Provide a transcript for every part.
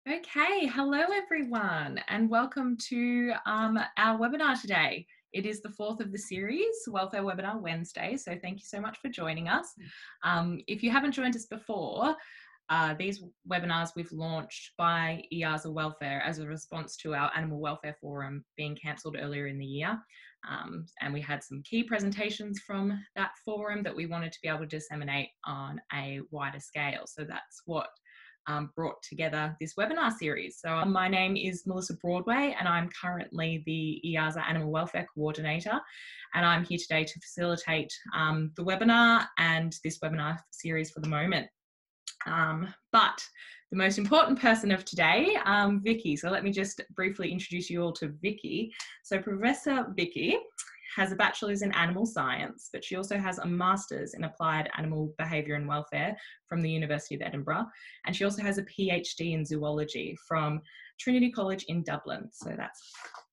Okay, hello everyone, and welcome to our webinar today. It is the fourth of the series, Welfare Webinar Wednesday, so thank you so much for joining us. If you haven't joined us before, these webinars we've launched by EAZA Welfare as a response to our Animal Welfare Forum being cancelled earlier in the year. And we had some key presentations from that forum that we wanted to be able to disseminate on a wider scale. So that's what brought together this webinar series. So my name is Melissa Broadway and I'm currently the EAZA Animal Welfare Coordinator, and I'm here today to facilitate the webinar and this webinar series for the moment. But the most important person of today, Vicky. So let me just briefly introduce you all to Vicky. So Professor Vicky has a bachelor's in animal science, but she also has a master's in applied animal behaviour and welfare from the University of Edinburgh. And she also has a PhD in zoology from Trinity College in Dublin. So that's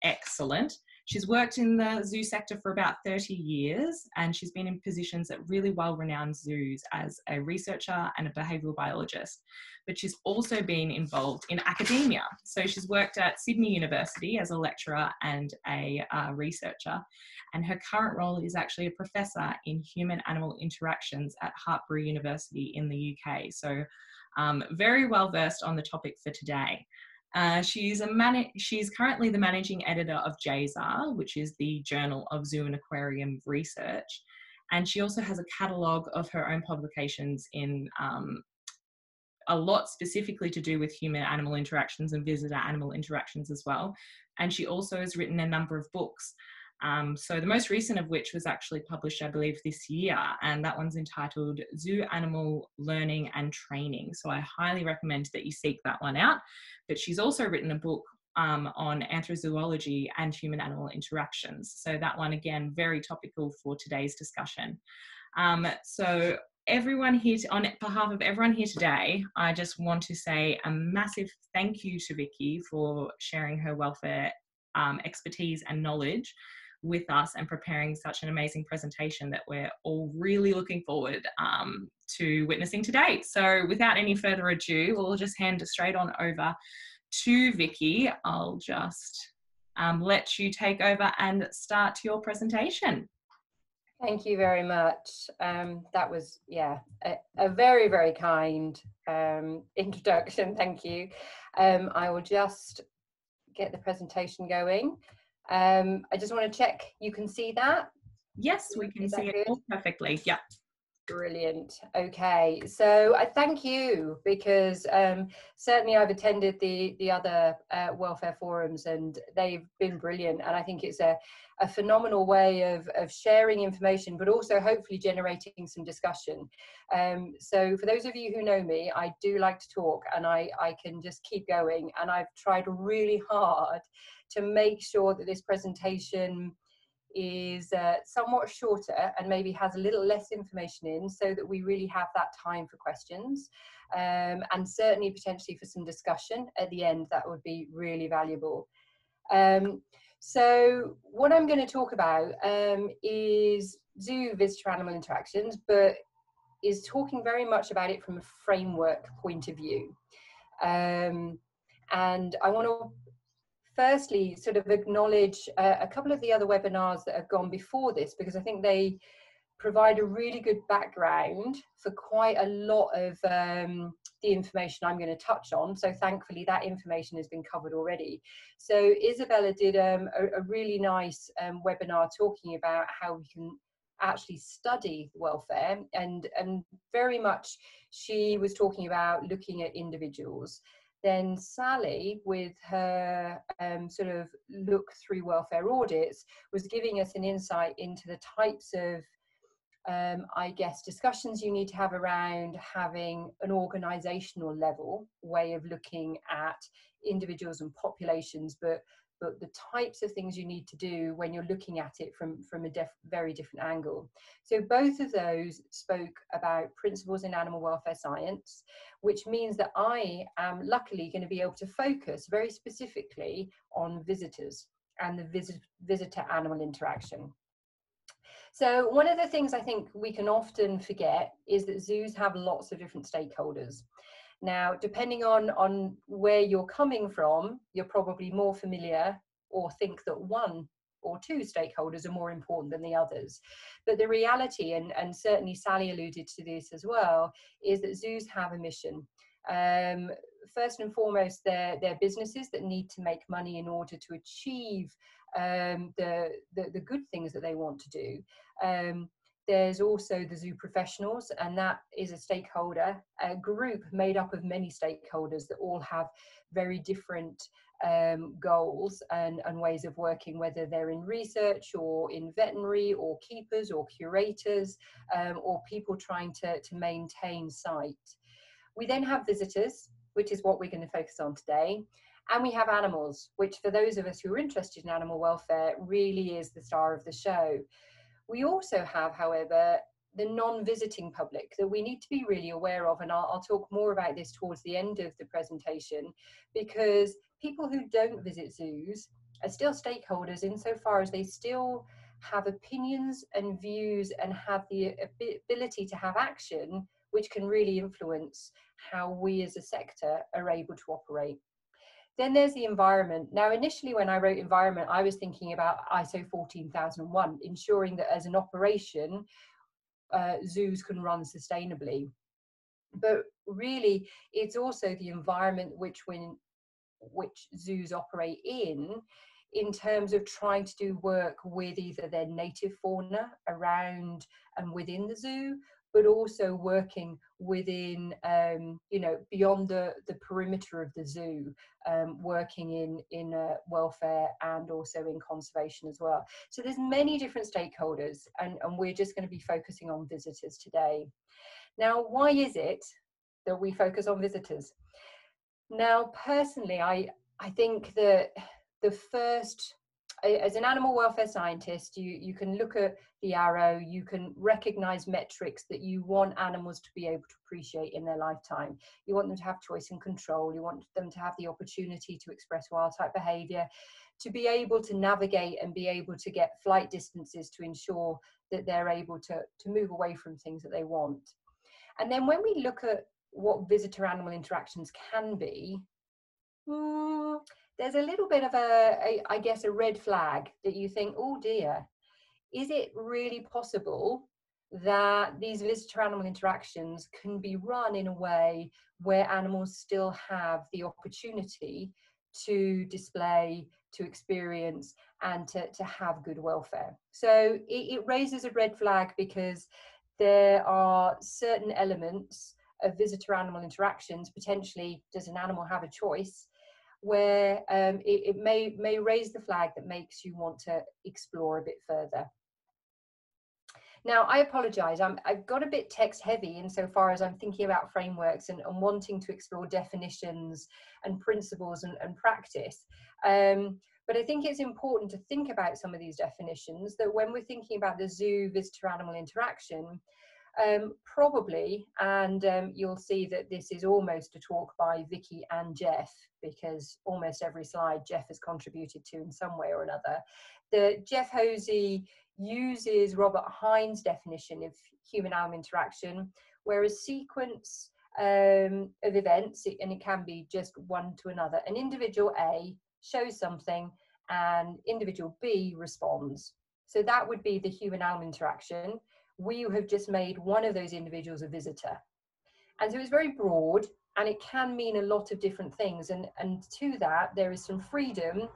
excellent. She's worked in the zoo sector for about 30 years, and she's been in positions at really well-renowned zoos as a researcher and a behavioural biologist. But she's also been involved in academia. So she's worked at Sydney University as a lecturer and a researcher, and her current role is actually a professor in human-animal interactions at Hartpury University in the UK. So very well versed on the topic for today. She's currently the managing editor of EAZA, which is the Journal of Zoo and Aquarium Research. And she also has a catalogue of her own publications in a lot specifically to do with human-animal interactions and visitor-animal interactions as well. And she also has written a number of books. So the most recent of which was actually published, I believe, this year, and that one's entitled Zoo Animal Learning and Training. So I highly recommend that you seek that one out. But she's also written a book on anthrozoology and human-animal interactions. So that one, again, very topical for today's discussion. So everyone here, on behalf of everyone here today, I just want to say a massive thank you to Vicky for sharing her welfare expertise and knowledge with us and preparing such an amazing presentation that we're all really looking forward to witnessing today. So without any further ado, we'll just hand it straight on over to Vicky. I'll just let you take over and start your presentation. Thank you very much. That was, yeah, a very, very kind introduction. Thank you. I will just get the presentation going. I just want to check you can see that. Yes, we can see it all perfectly. Yeah. Brilliant. Okay, so I thank you because certainly I've attended the other welfare forums and they've been brilliant, and I think it's a phenomenal way of sharing information, but also hopefully generating some discussion. So for those of you who know me, I do like to talk, and I can just keep going, and I've tried really hard to make sure that this presentation is somewhat shorter and maybe has a little less information in, so that we really have that time for questions and certainly potentially for some discussion at the end. That would be really valuable. So what I'm going to talk about is zoo visitor animal interactions, but is talking very much about it from a framework point of view. And I want to firstly sort of acknowledge a couple of the other webinars that have gone before this, because I think they provide a really good background for quite a lot of the information I'm going to touch on. So thankfully that information has been covered already. So Isabella did a really nice webinar talking about how we can actually study welfare, and very much she was talking about looking at individuals. Then Sally, with her sort of look through welfare audits, was giving us an insight into the types of, I guess, discussions you need to have around having an organisational level way of looking at individuals and populations, but the types of things you need to do when you're looking at it from a very different angle. So both of those spoke about principles in animal welfare science, which means that I am luckily going to be able to focus very specifically on visitors and the visitor animal interaction. So one of the things I think we can often forget is that zoos have lots of different stakeholders. Now, depending on where you're coming from, you're probably more familiar or think that one or two stakeholders are more important than the others. But the reality, and certainly Sally alluded to this as well, is that zoos have a mission. First and foremost, they're businesses that need to make money in order to achieve the good things that they want to do. There's also the zoo professionals, and that is a stakeholder, a group made up of many stakeholders that all have very different goals and ways of working, whether they're in research or in veterinary or keepers or curators or people trying to maintain site. We then have visitors, which is what we're going to focus on today. And we have animals, which for those of us who are interested in animal welfare really is the star of the show. We also have, however, the non-visiting public that we need to be really aware of, and I'll talk more about this towards the end of the presentation, because people who don't visit zoos are still stakeholders insofar as they still have opinions and views and have the ability to have action, which can really influence how we as a sector are able to operate. Then there's the environment. Now, initially when I wrote environment, I was thinking about ISO 14001, ensuring that as an operation, zoos can run sustainably. But really, it's also the environment which zoos operate in terms of trying to do work with either their native fauna around and within the zoo, but also working within, you know, beyond the perimeter of the zoo, working in welfare and also in conservation as well. So there's many different stakeholders, and we're just going to be focusing on visitors today. Now, why is it that we focus on visitors? Now, personally, I think that the first, as an animal welfare scientist, you can look at the arrow, you can recognize metrics that you want animals to be able to appreciate in their lifetime. You want them to have choice and control. You want them to have the opportunity to express wild type behavior, to be able to navigate and be able to get flight distances to ensure that they're able to move away from things that they want. And then when we look at what visitor animal interactions can be, there's a little bit of I guess, a red flag that you think, oh dear, is it really possible that these visitor animal interactions can be run in a way where animals still have the opportunity to display, to experience, and to have good welfare? So it raises a red flag, because there are certain elements of visitor animal interactions, potentially does an animal have a choice, where it may raise the flag that makes you want to explore a bit further. Now, I apologize, I've got a bit text heavy insofar as I'm thinking about frameworks and wanting to explore definitions and principles and practice. But I think it's important to think about some of these definitions, that when we're thinking about the zoo visitor animal interaction, probably, and you'll see that this is almost a talk by Vicky and Jeff, because almost every slide Jeff has contributed to in some way or another. Jeff Hosey uses Robert Hines' definition of human-animal interaction, where a sequence of events, and it can be just one to another, an individual A shows something and individual B responds. So that would be the human-animal interaction. We have just made one of those individuals a visitor. And so it's very broad, and it can mean a lot of different things. And to that, there is some freedom,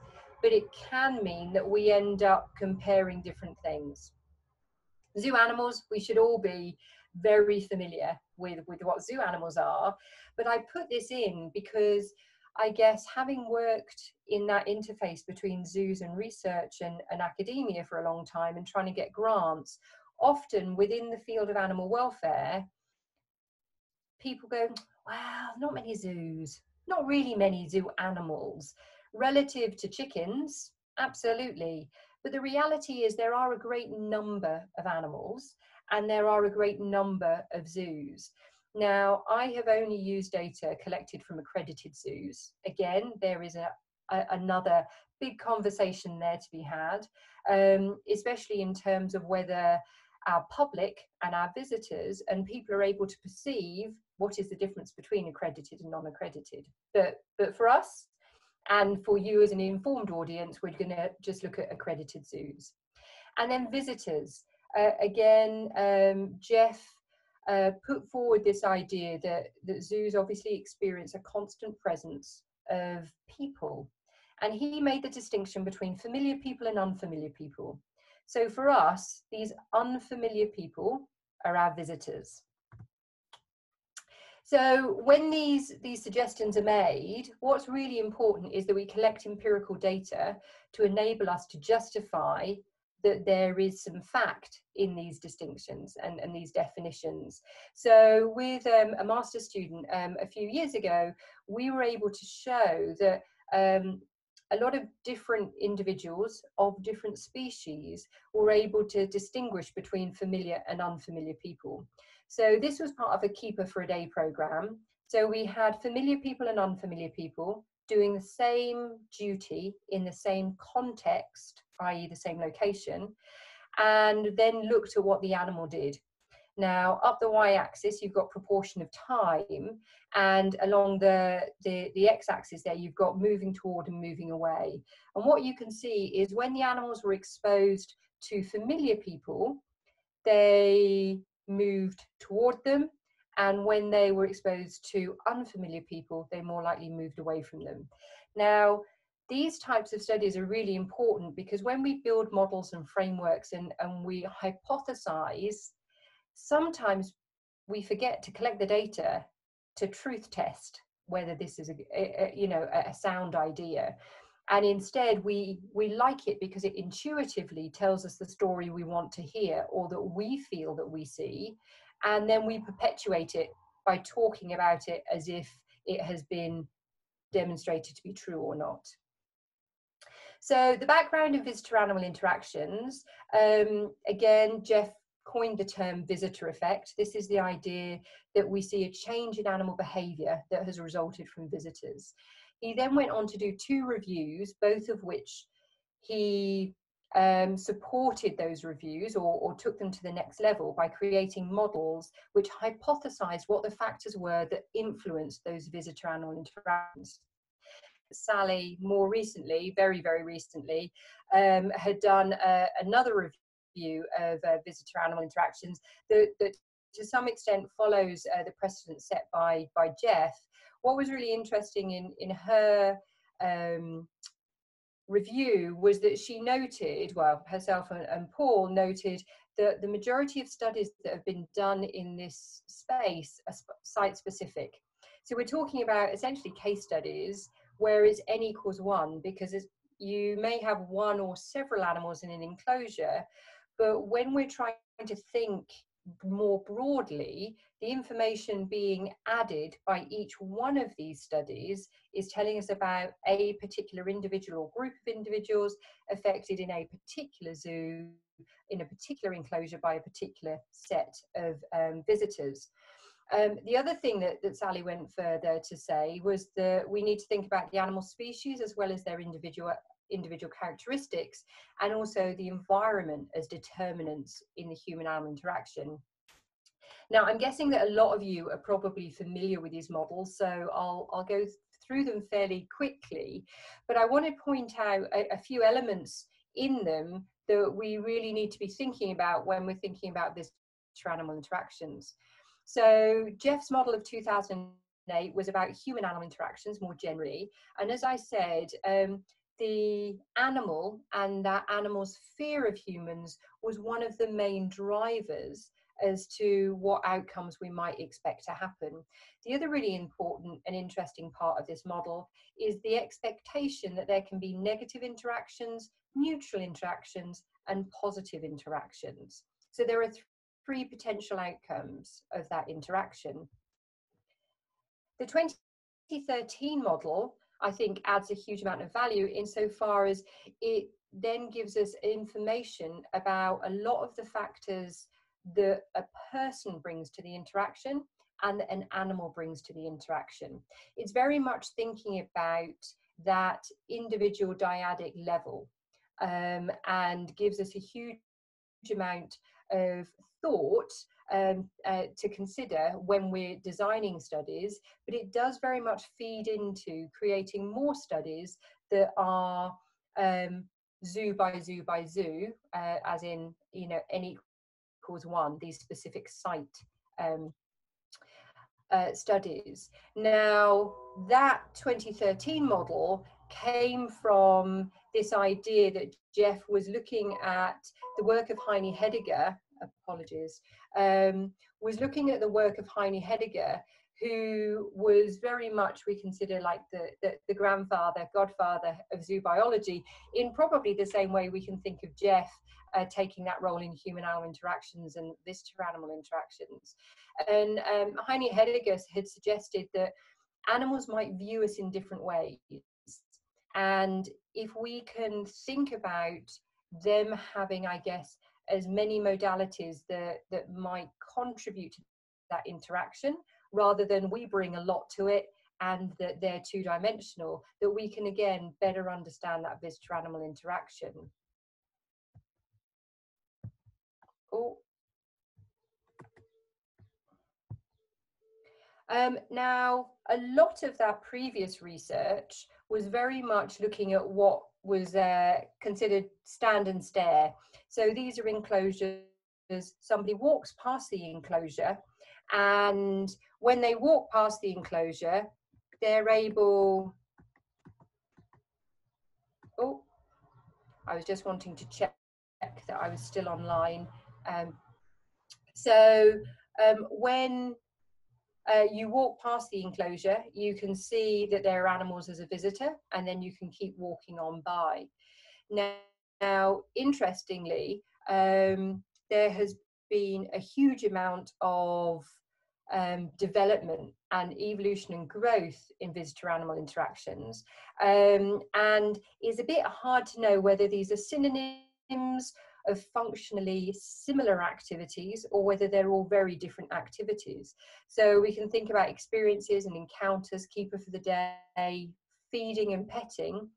but it can mean that we end up comparing different things. Zoo animals, we should all be very familiar with what zoo animals are. But I put this in because I guess, having worked in that interface between zoos and research and academia for a long time, and trying to get grants, often within the field of animal welfare, people go, well, not many zoos, not really many zoo animals. Relative to chickens, absolutely. But the reality is there are a great number of animals, and there are a great number of zoos. Now, I have only used data collected from accredited zoos. Again, there is another big conversation there to be had, especially in terms of whether our public and our visitors, and people are able to perceive what is the difference between accredited and non-accredited. But for us, and for you as an informed audience, we're going to just look at accredited zoos. And then visitors. Again, Jeff put forward this idea that zoos obviously experience a constant presence of people. And he made the distinction between familiar people and unfamiliar people. So for us, these unfamiliar people are our visitors. So when these suggestions are made, what's really important is that we collect empirical data to enable us to justify that there is some fact in these distinctions and these definitions. So with a master's student a few years ago, we were able to show that a lot of different individuals of different species were able to distinguish between familiar and unfamiliar people. So this was part of a Keeper for a Day program. So we had familiar people and unfamiliar people doing the same duty in the same context, i.e. the same location, and then looked at what the animal did. Now, up the y-axis, you've got proportion of time, and along the x-axis there, you've got moving toward and moving away. And what you can see is when the animals were exposed to familiar people, they moved toward them, and when they were exposed to unfamiliar people, they more likely moved away from them. Now, these types of studies are really important because when we build models and frameworks and we hypothesize, sometimes we forget to collect the data to truth test whether this is a sound idea. And instead we like it because it intuitively tells us the story we want to hear or that we feel that we see, and then we perpetuate it by talking about it as if it has been demonstrated to be true or not. So the background of visitor-animal interactions, again, Jeff coined the term visitor effect. This is the idea that we see a change in animal behavior that has resulted from visitors. He then went on to do 2 reviews, both of which he supported those reviews or took them to the next level by creating models which hypothesized what the factors were that influenced those visitor-animal interactions. Sally, more recently, very, very recently, had done another review of visitor-animal interactions that to some extent follows the precedent set by Jeff. What was really interesting in her review was that she noted, well, herself and Paul noted that the majority of studies that have been done in this space are site-specific. So we're talking about essentially case studies where it's n equals 1, because you may have one or several animals in an enclosure, but when we're trying to think more broadly, the information being added by each one of these studies is telling us about a particular individual or group of individuals affected in a particular zoo, in a particular enclosure by a particular set of visitors. The other thing that Sally went further to say was that we need to think about the animal species as well as their individual characteristics, and also the environment as determinants in the human-animal interaction. Now, I'm guessing that a lot of you are probably familiar with these models, so I'll go through them fairly quickly, but I want to point out a few elements in them that we really need to be thinking about when we're thinking about visitor-animal interactions. So Jeff's model of 2008 was about human-animal interactions more generally, and as I said, the animal and that animal's fear of humans was one of the main drivers as to what outcomes we might expect to happen. The other really important and interesting part of this model is the expectation that there can be negative interactions, neutral interactions, and positive interactions. So there are 3 potential outcomes of that interaction. The 2013 model, I think, adds a huge amount of value insofar as it then gives us information about a lot of the factors that a person brings to the interaction and that an animal brings to the interaction. It's very much thinking about that individual dyadic level, and gives us a huge amount of thought to consider when we're designing studies, but it does very much feed into creating more studies that are zoo by zoo by zoo, as in, you know, n equals 1, these specific site studies. Now, that 2013 model came from this idea that Jeff was looking at the work of Heine Heidegger, apologies, was looking at the work of Heine Heidegger, who was very much, we consider, like the grandfather, godfather of zoo biology, in probably the same way we can think of Jeff taking that role in human-animal interactions and visitor-animal interactions. And Heine Heidegger had suggested that animals might view us in different ways. And if we can think about them having, I guess, as many modalities that might contribute to that interaction, rather than we bring a lot to it and that they're two-dimensional, that we can again better understand that visitor-animal interaction. Oh. Now, a lot of that previous research was very much looking at what was considered stand and stare. So these are enclosures. Somebody walks past the enclosure, and when they walk past the enclosure, they're able... Oh, I was just wanting to check that I was still online. When you walk past the enclosure, you can see that there are animals as a visitor, and then you can keep walking on by. Now interestingly, there has been a huge amount of development and evolution and growth in visitor-animal interactions, and it's a bit hard to know whether these are synonyms of functionally similar activities or whether they're all very different activities. So we can think about experiences and encounters, keeper for the day, feeding and petting,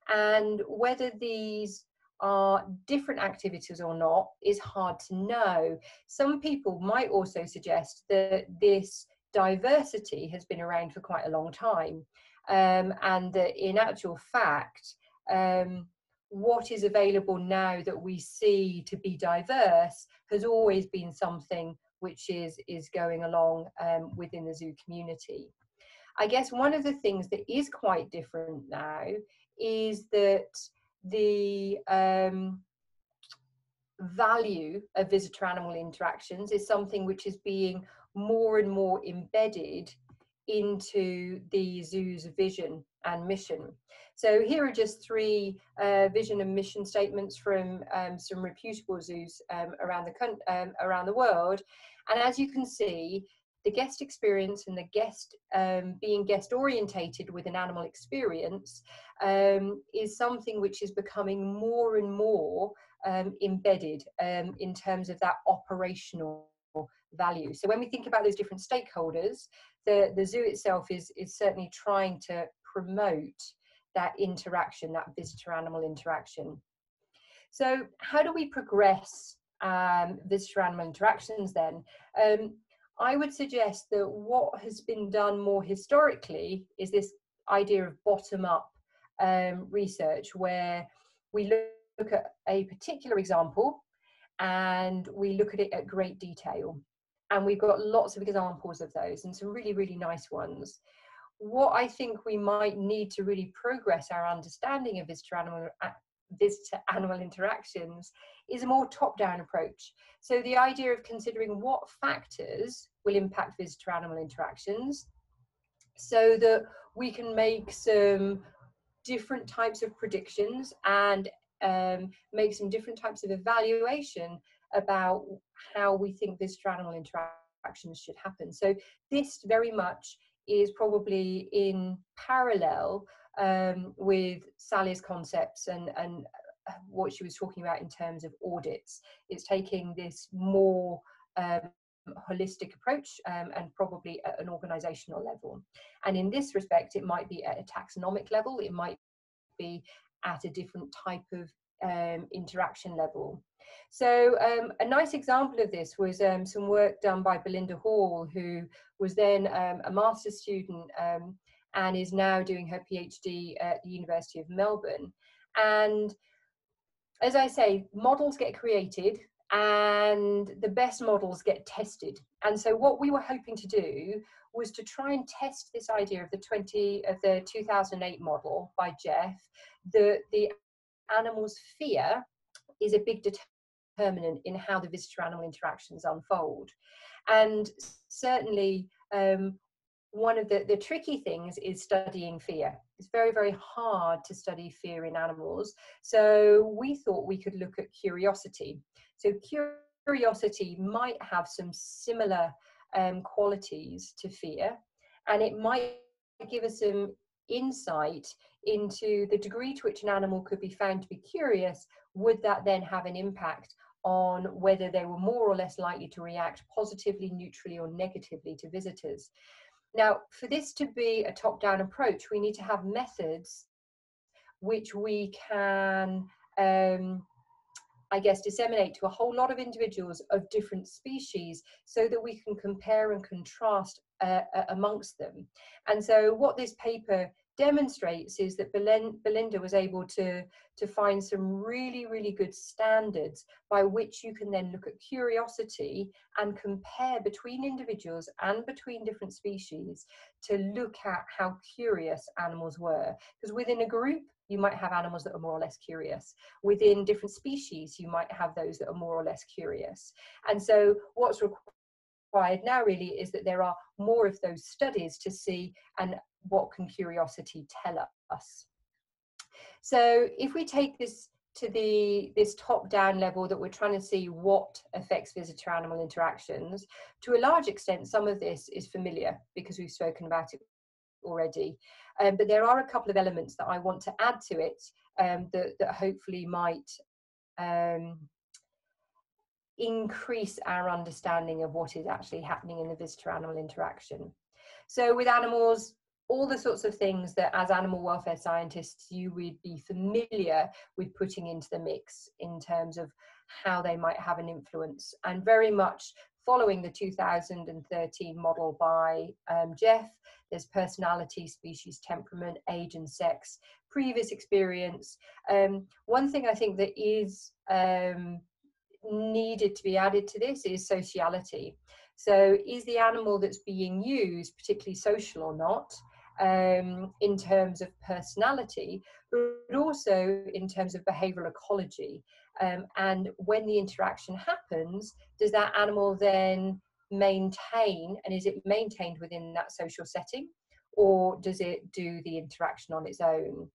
and whether these are different activities or not is hard to know. Some people might also suggest that this diversity has been around for quite a long time, and that in actual fact, what is available now that we see to be diverse has always been something which is going along within the zoo community. I guess one of the things that is quite different now is that the value of visitor-animal interactions is something which is being more and more embedded into the zoo's vision and mission. So here are just 3 vision and mission statements from some reputable zoos around the world. And as you can see, the guest experience and the guest being guest orientated with an animal experience is something which is becoming more and more embedded in terms of that operational value. So when we think about those different stakeholders, the zoo itself is certainly trying to promote that interaction, that visitor-animal interaction. So how do we progress visitor-animal interactions then? I would suggest that what has been done more historically is this idea of bottom-up research, where we look at a particular example and we look at it at great detail. And we've got lots of examples of those and some really, really nice ones. What I think we might need to really progress our understanding of visitor-animal interactions is a more top-down approach. So the idea of considering what factors will impact visitor-animal interactions so that we can make some different types of predictions and make some different types of evaluation about how we think visitor-animal interactions should happen. So this very much is probably in parallel with Sally's concepts and what she was talking about in terms of audits. It's taking this more holistic approach and probably at an organizational level. And in this respect, it might be at a taxonomic level, it might be at a different type of interaction level. So a nice example of this was some work done by Belinda Hall, who was then a master's student and is now doing her PhD at the University of Melbourne. And as I say, models get created and the best models get tested. And so what we were hoping to do was to try and test this idea of the 2008 model by Jeff, that the animal's fear is a big determinant in how the visitor-animal interactions unfold. And certainly one of the tricky things is studying fear. It's very, very hard to study fear in animals. So we thought we could look at curiosity. So curiosity might have some similar qualities to fear, and it might give us some insight into the degree to which an animal could be found to be curious. Would that then have an impact on whether they were more or less likely to react positively, neutrally, or negatively to visitors? Now, for this to be a top-down approach, we need to have methods which we can, I guess, disseminate to a whole lot of individuals of different species so that we can compare and contrast amongst them. And so what this paper demonstrates is that Belinda was able to find some really, really good standards by which you can then look at curiosity and compare between individuals and between different species to look at how curious animals were. Because within a group, you might have animals that are more or less curious. Within different species, you might have those that are more or less curious. And so what's required now really is that there are more of those studies to see and what can curiosity tell us. So if we take this to this top-down level that we're trying to see what affects visitor-animal interactions, to a large extent, some of this is familiar because we've spoken about it already. But there are a couple of elements that I want to add to it that hopefully might increase our understanding of what is actually happening in the visitor-animal interaction. So with animals, all the sorts of things that as animal welfare scientists you would be familiar with putting into the mix in terms of how they might have an influence, and very much following the 2013 model by Jeff. There's personality, species, temperament, age and sex, previous experience. One thing I think that is needed to be added to this is sociality. So is the animal that's being used particularly social or not, in terms of personality, but also in terms of behavioral ecology. And when the interaction happens, does that animal then maintain, and is it maintained within that social setting, or does it do the interaction on its own?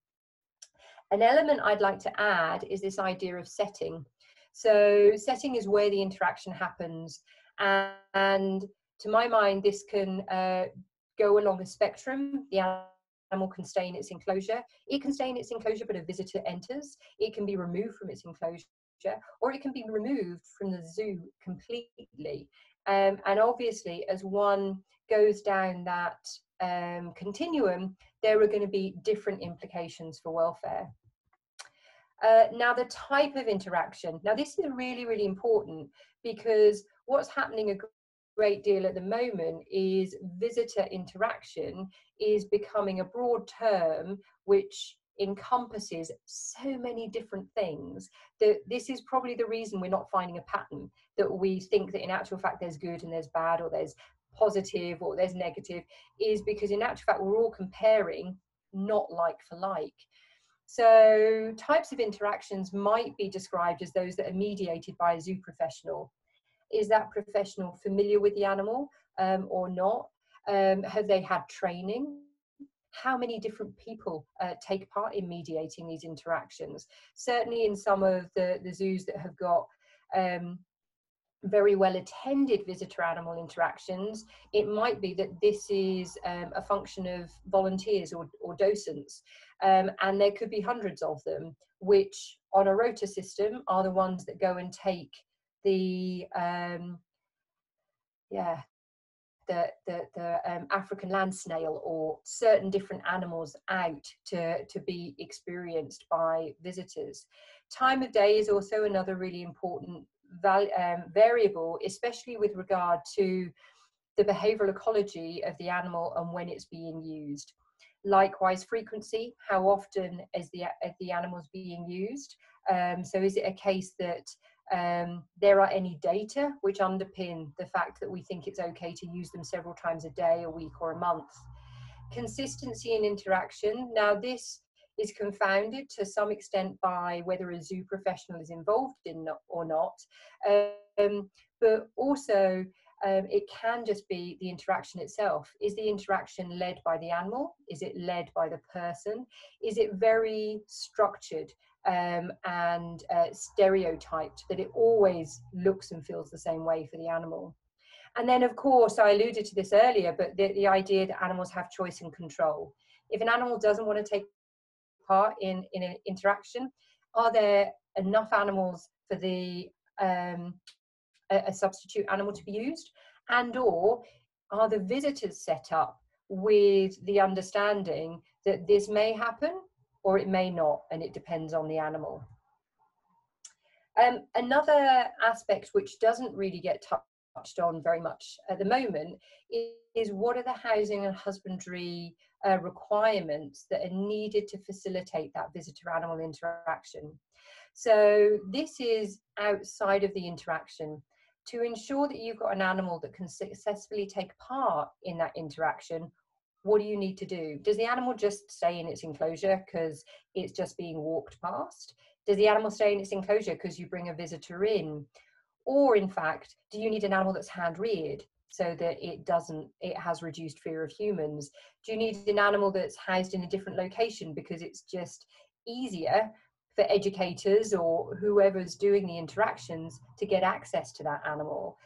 An element I'd like to add is this idea of setting. So setting is where the interaction happens, and to my mind this can go along a spectrum. The animal can stay in its enclosure. It can stay in its enclosure, but a visitor enters. It can be removed from its enclosure, or it can be removed from the zoo completely. And obviously, as one goes down that continuum, there are going to be different implications for welfare. Now, the type of interaction. Now, this is really, really important, because what's happening a great deal at the moment is visitor interaction is becoming a broad term which encompasses so many different things that this is probably the reason we're not finding a pattern, that we think that in actual fact there's good and there's bad, or there's positive or there's negative, is because in actual fact we're all comparing, not like for like. So types of interactions might be described as those that are mediated by a zoo professional. Is that professional familiar with the animal or not? Have they had training? How many different people take part in mediating these interactions? Certainly in some of the zoos that have got very well attended visitor animal interactions, it might be that this is a function of volunteers or docents, and there could be hundreds of them, which on a rota system are the ones that go and take the African land snail or certain different animals out to be experienced by visitors. Time of day is also another really important variable, especially with regard to the behavioural ecology of the animal and when it's being used. Likewise, frequency, how often is the animals being used? So is it a case that there are any data which underpin the fact that we think it's okay to use them several times a day, a week or a month? Consistency in interaction. Now this is confounded to some extent by whether a zoo professional is involved in or not, but also it can just be the interaction itself. Is the interaction led by the animal? Is it led by the person? Is it very structured and stereotyped that it always looks and feels the same way for the animal? And then, of course, I alluded to this earlier, but the idea that animals have choice and control. If an animal doesn't want to take part in an interaction, are there enough animals for the a substitute animal to be used? And or are the visitors set up with the understanding that this may happen or it may not, and it depends on the animal? Another aspect which doesn't really get touched on very much at the moment is what are the housing and husbandry requirements that are needed to facilitate that visitor animal interaction. So this is outside of the interaction. To ensure that you've got an animal that can successfully take part in that interaction, what do you need to do? Does the animal just stay in its enclosure because it's just being walked past? Does the animal stay in its enclosure because you bring a visitor in? Or in fact, do you need an animal that's hand reared so that it has reduced fear of humans? Do you need an animal that's housed in a different location because it's just easier for educators or whoever's doing the interactions to get access to that animal?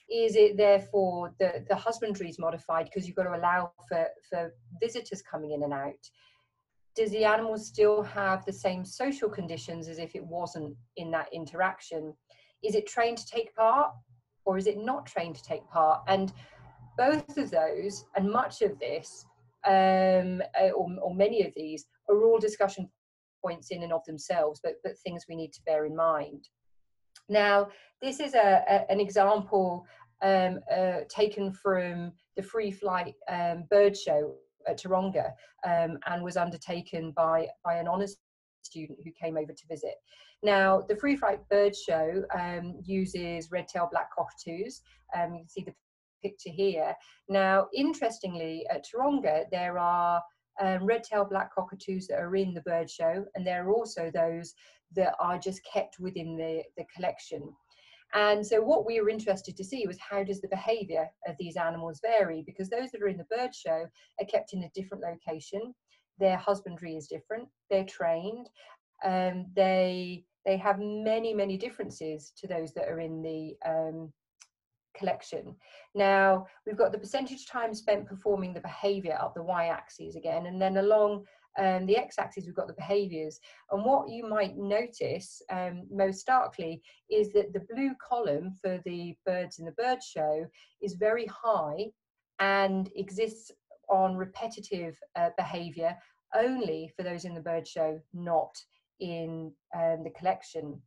Is it therefore the husbandry is modified because you've got to allow for visitors coming in and out? Does the animal still have the same social conditions as if it wasn't in that interaction? Is it trained to take part or is it not trained to take part? And both of those and much of this, or many of these, are all discussion points in and of themselves, but things we need to bear in mind. Now, this is an example taken from the Free Flight Bird Show at Taronga, and was undertaken by an honours student who came over to visit. Now, the Free Flight Bird Show uses red-tailed black cockatoos. You can see the picture here. Now, interestingly, at Taronga, there are red-tailed black cockatoos that are in the bird show, and there are also those that are just kept within the collection. And so what we were interested to see was how does the behaviour of these animals vary, because those that are in the bird show are kept in a different location, their husbandry is different, they're trained, they have many differences to those that are in the collection. Now, we've got the percentage time spent performing the behaviour up the y-axis again, and then along the x-axis we've got the behaviours. And what you might notice most starkly is that the blue column for the birds in the bird show is very high and exists on repetitive behaviour only for those in the bird show, not in the collection.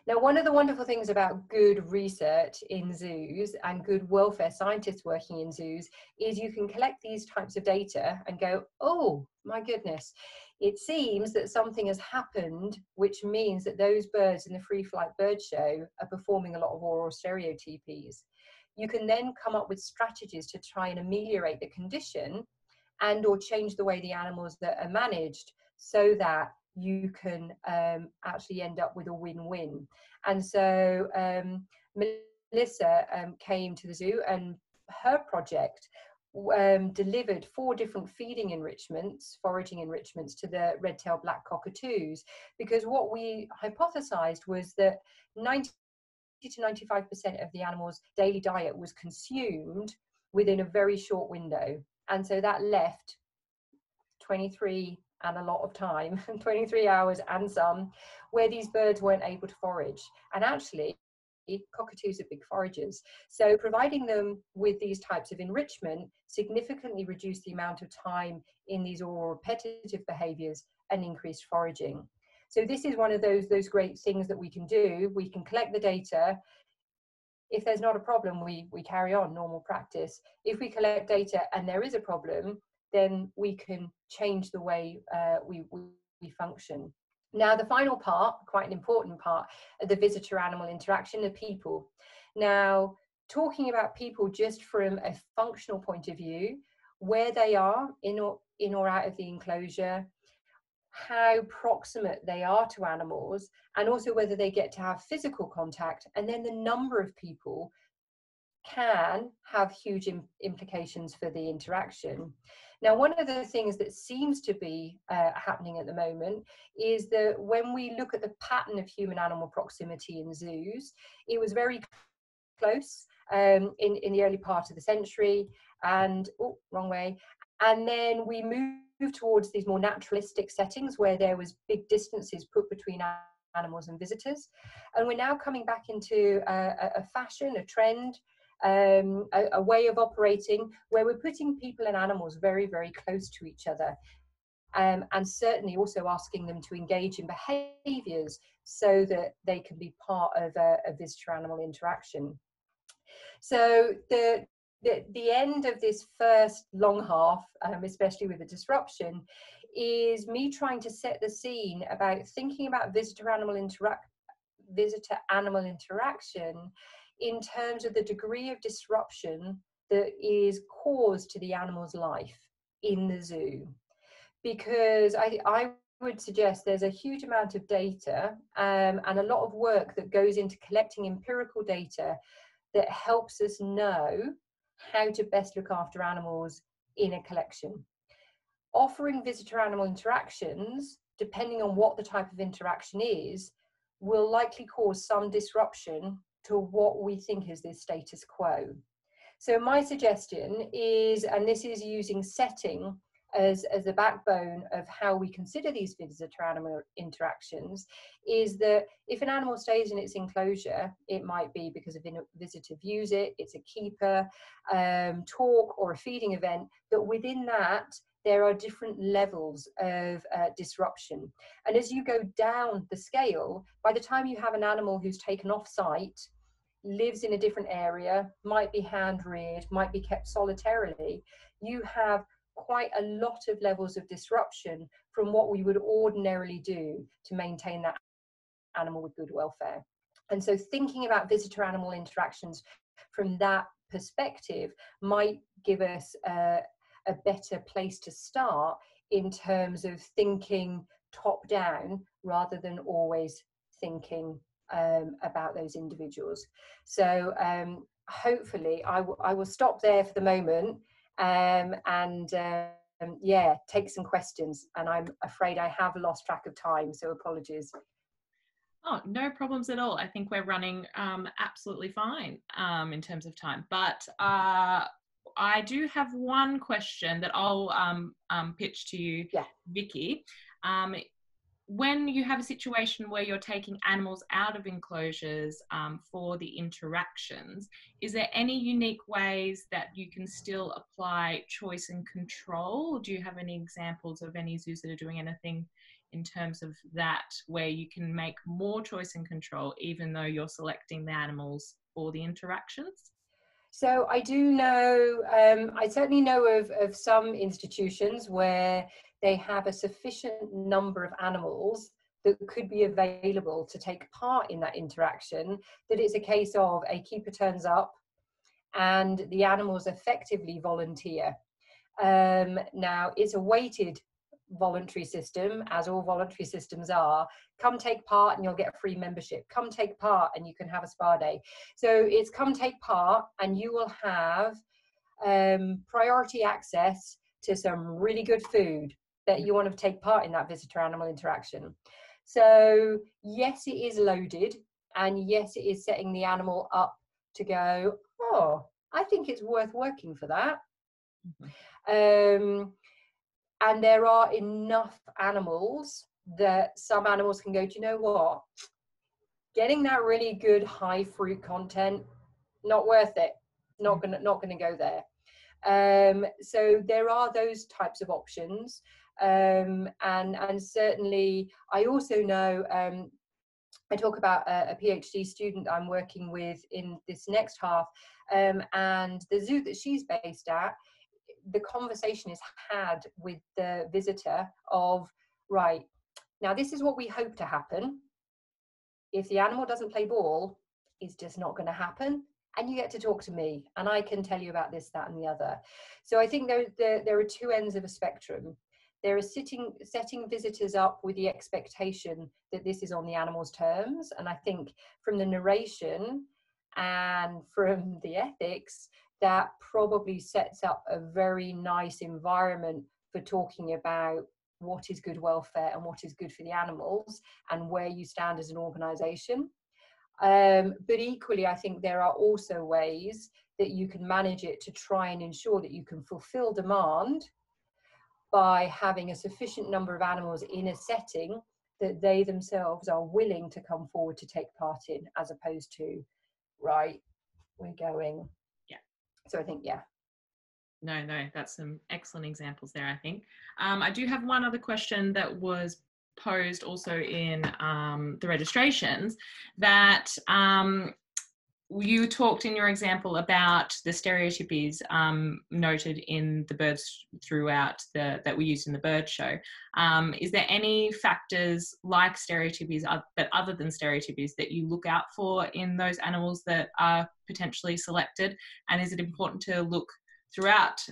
Now, one of the wonderful things about good research in zoos and good welfare scientists working in zoos is you can collect these types of data and go, oh my goodness, it seems that something has happened, which means that those birds in the Free Flight Bird Show are performing a lot of oral stereotypies. You can then come up with strategies to try and ameliorate the condition and or change the way the animals that are managed so that you can actually end up with a win-win. And so Melissa came to the zoo, and her project delivered 4 different feeding enrichments, foraging enrichments to the red-tailed black cockatoos, because what we hypothesized was that 90 to 95% of the animal's daily diet was consumed within a very short window. And so that left 23 and a lot of time, 23 hours and some, where these birds weren't able to forage. And actually, cockatoos are big foragers. So providing them with these types of enrichment significantly reduce the amount of time in these oral repetitive behaviours and increased foraging. So this is one of those great things that we can do. We can collect the data. If there's not a problem, we carry on normal practice. If we collect data and there is a problem, then we can change the way we function. Now, the final part, quite an important part, the visitor-animal interaction, the people. Now, talking about people just from a functional point of view, where they are in or out of the enclosure, how proximate they are to animals, and also whether they get to have physical contact, and then the number of people can have huge implications for the interaction. Now, one of the things that seems to be happening at the moment is that when we look at the pattern of human-animal proximity in zoos, it was very close in the early part of the century, and wrong way. And then we moved towards these more naturalistic settings where there was big distances put between animals and visitors. And we're now coming back into a fashion, a trend, a way of operating where we're putting people and animals very, very close to each other. And certainly also asking them to engage in behaviours so that they can be part of a visitor-animal interaction. So the end of this first long half, especially with the disruption, is me trying to set the scene about thinking about visitor-animal interaction in terms of the degree of disruption that is caused to the animal's life in the zoo. Because I would suggest there's a huge amount of data and a lot of work that goes into collecting empirical data that helps us know how to best look after animals in a collection. Offering visitor-animal interactions, depending on what the type of interaction is, will likely cause some disruption to what we think is the status quo. So my suggestion is, and this is using setting as the backbone of how we consider these visitor-animal interactions, is that if an animal stays in its enclosure, it might be because a visitor views it, it's a keeper, talk, or a feeding event, but within that, there are different levels of disruption. And as you go down the scale, by the time you have an animal who's taken off site, lives in a different area, might be hand-reared, might be kept solitarily, you have quite a lot of levels of disruption from what we would ordinarily do to maintain that animal with good welfare. And so thinking about visitor-animal interactions from that perspective might give us a better place to start in terms of thinking top down rather than always thinking about those individuals. So hopefully I will stop there for the moment and yeah, take some questions, and I'm afraid I have lost track of time, so apologies. Oh, no problems at all. I think we're running absolutely fine in terms of time, but I do have one question that I'll pitch to you, yeah. Vicky. When you have a situation where you're taking animals out of enclosures for the interactions, is there any unique ways that you can still apply choice and control? Do you have any examples of any zoos that are doing anything in terms of that, where you can make more choice and control even though you're selecting the animals for the interactions? So I do know, I certainly know of some institutions where they have a sufficient number of animals that could be available to take part in that interaction, that it's a case of a keeper turns up and the animals effectively volunteer. Now, it's a weighted voluntary system, as all voluntary systems are. Come take part and you'll get a free membership. Come take part and you can have a spa day. So it's come take part and you will have priority access to some really good food that you want to take part in that visitor-animal interaction. So yes, it is loaded, and yes, it is setting the animal up to go, oh, I think it's worth working for that. Mm-hmm. And there are enough animals that some animals can go, do you know what? getting that really good high fruit content, not worth it. Not gonna go there. So there are those types of options, and certainly I also know, I talk about a PhD student I'm working with in this next half, and the zoo that she's based at, the conversation is had with the visitor of, right, now this is what we hope to happen. If the animal doesn't play ball, it's just not going to happen. And you get to talk to me, and I can tell you about this, that, and the other. So I think there are two ends of a spectrum. There are setting visitors up with the expectation that this is on the animal's terms. And I think from the narration and from the ethics, that probably sets up a very nice environment for talking about what is good welfare and what is good for the animals and where you stand as an organization. But equally, I think there are also ways that you can manage it to try and ensure that you can fulfill demand by having a sufficient number of animals in a setting that they themselves are willing to come forward to take part in, as opposed to, right, we're going. Yeah. So I think, yeah. No, that's some excellent examples there, I think. I do have one other question that was posed also in the registrations, that you talked in your example about the stereotypies noted in the birds throughout that we used in the bird show. Is there any factors like stereotypies, but other than stereotypies, that you look out for in those animals that are potentially selected? And is it important to look throughout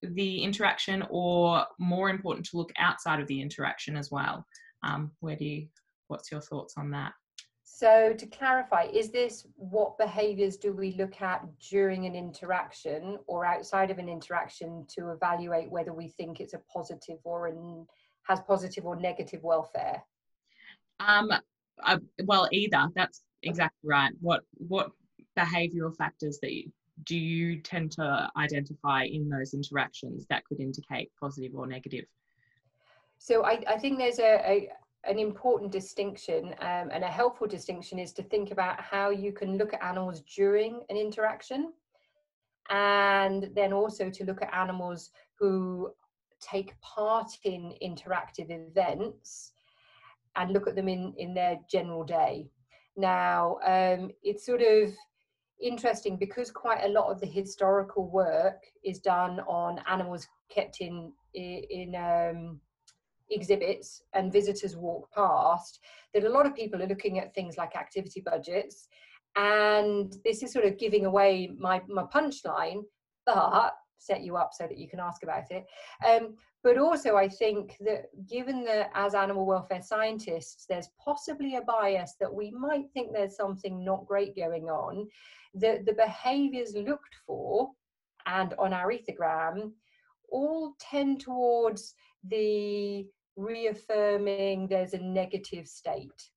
the interaction, or more important to look outside of the interaction as well? What's your thoughts on that? So to clarify, is this what behaviours do we look at during an interaction or outside of an interaction to evaluate whether we think it's a positive or has positive or negative welfare? Well, either. That's exactly right. What behavioural factors do you tend to identify in those interactions that could indicate positive or negative? So I think there's an important distinction, and a helpful distinction is to think about how you can look at animals during an interaction, and then also to look at animals who take part in interactive events and look at them in their general day. Now, it's sort of interesting because quite a lot of the historical work is done on animals kept in exhibits and visitors walk past, that a lot of people are looking at things like activity budgets, and this is sort of giving away my punchline, but set you up so that you can ask about it. But also I think that given that as animal welfare scientists there's possibly a bias that we might think there's something not great going on, that the behaviours looked for and on our ethogram all tend towards the reaffirming there's a negative state.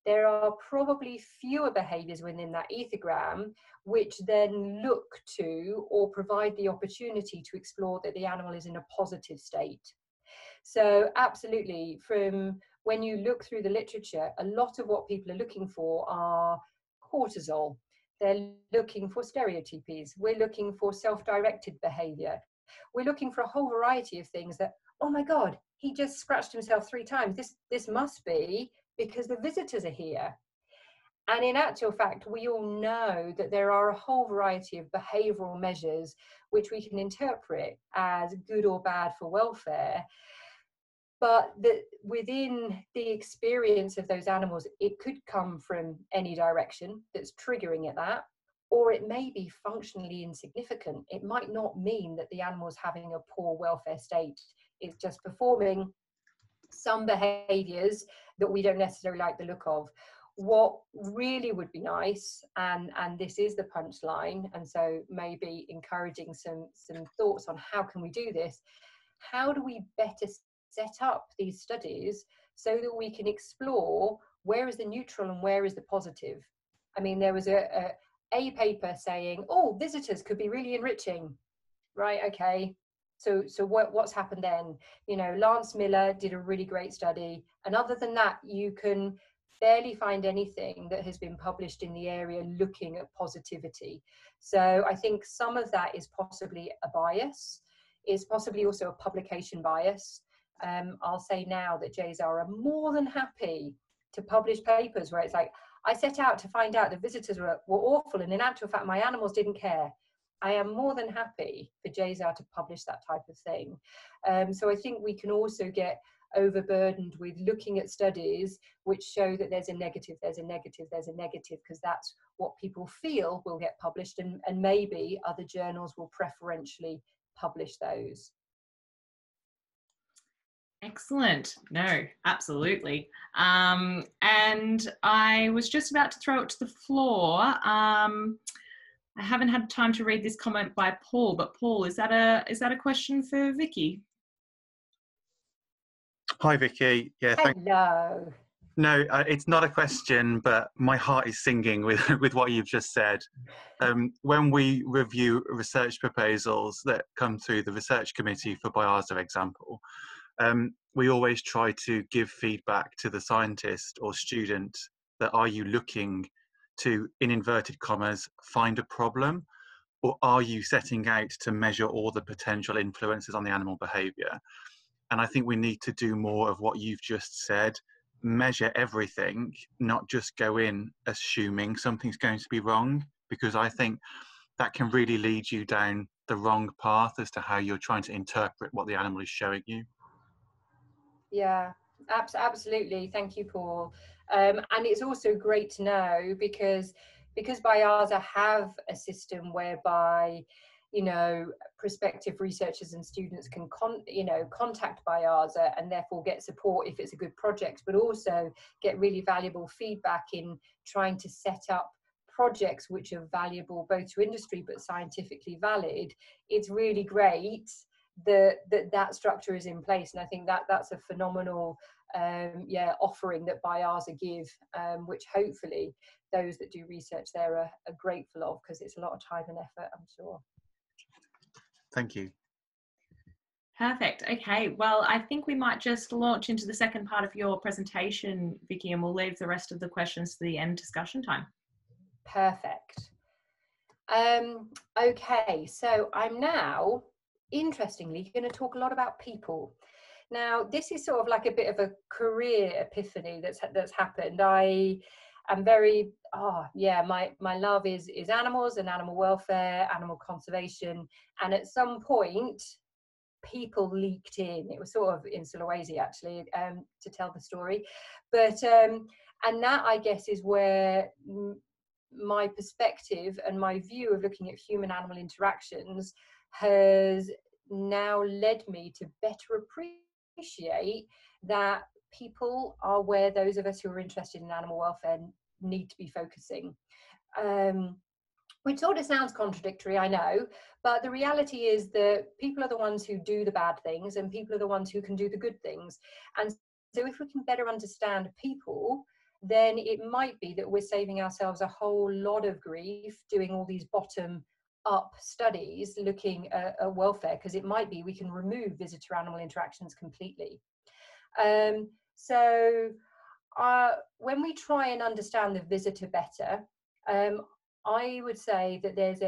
There are probably fewer behaviours within that ethogram which then look to or provide the opportunity to explore that the animal is in a positive state. So absolutely, from when you look through the literature, a lot of what people are looking for are cortisol. They're looking for stereotypies. We're looking for self-directed behaviour. We're looking for a whole variety of things that, oh my God, he just scratched himself 3 times. This must be because the visitors are here. And in actual fact, we all know that there are a whole variety of behavioural measures which we can interpret as good or bad for welfare, but that within the experience of those animals, it could come from any direction that's triggering at that, or it may be functionally insignificant. It might not mean that the animal's having a poor welfare state. It's just performing some behaviours that we don't necessarily like the look of. What really would be nice, and this is the punchline, and so maybe encouraging some thoughts on how can we do this, how do we better set up these studies so that we can explore where is the neutral and where is the positive. I mean, there was a paper saying, oh, visitors could be really enriching, right? Okay, so what's happened then? You know, Lance Miller did a really great study, and other than that, you can barely find anything that has been published in the area looking at positivity. So I think some of that is possibly a bias. It's possibly also a publication bias. I'll say now that JSA are more than happy to publish papers where it's like, I set out to find out the visitors were awful, and in actual fact, my animals didn't care. I am more than happy for JSA to publish that type of thing. So I think we can also get overburdened with looking at studies which show that there's a negative, there's a negative, there's a negative, because that's what people feel will get published, and maybe other journals will preferentially publish those. Excellent. No, absolutely. And I was just about to throw it to the floor. I haven't had time to read this comment by Paul, but Paul, is that a question for Vicky? Hi, Vicky. Yeah, hello. No, it's not a question, but my heart is singing with what you've just said. When we review research proposals that come through the research committee for BIAZA example, we always try to give feedback to the scientist or student that, are you looking to, in inverted commas, find a problem, or are you setting out to measure all the potential influences on the animal behaviour? And I think we need to do more of what you've just said, measure everything, not just go in assuming something's going to be wrong, because I think that can really lead you down the wrong path as to how you're trying to interpret what the animal is showing you. Yeah, absolutely. Thank you, Paul. And it's also great to know because BIAZA have a system whereby, you know, prospective researchers and students can contact BIAZA and therefore get support if it's a good project, but also get really valuable feedback in trying to set up projects which are valuable both to industry but scientifically valid. It's really great that structure is in place, and I think that's a phenomenal offering that BIAZA give, which hopefully those that do research there are grateful of, because it's a lot of time and effort, I'm sure. Thank you. Perfect. Okay, well, I think we might just launch into the second part of your presentation, Vicky, and we'll leave the rest of the questions to the end discussion time. Perfect. Okay, so I'm now interestingly going to talk a lot about people. Now, this is sort of like a bit of a career epiphany that's happened. I am very my love is animals and animal welfare, animal conservation, and at some point people leaked in. It was sort of in Sulawesi actually, to tell the story, but and that, I guess, is where my perspective and my view of looking at human animal interactions has now led me to better appreciate that people are where those of us who are interested in animal welfare need to be focusing. Which sort of sounds contradictory, I know, but the reality is that people are the ones who do the bad things and people are the ones who can do the good things. And so if we can better understand people, then it might be that we're saving ourselves a whole lot of grief doing all these bottom-up studies looking at welfare, because it might be we can remove visitor-animal interactions completely. So when we try and understand the visitor better, I would say that there's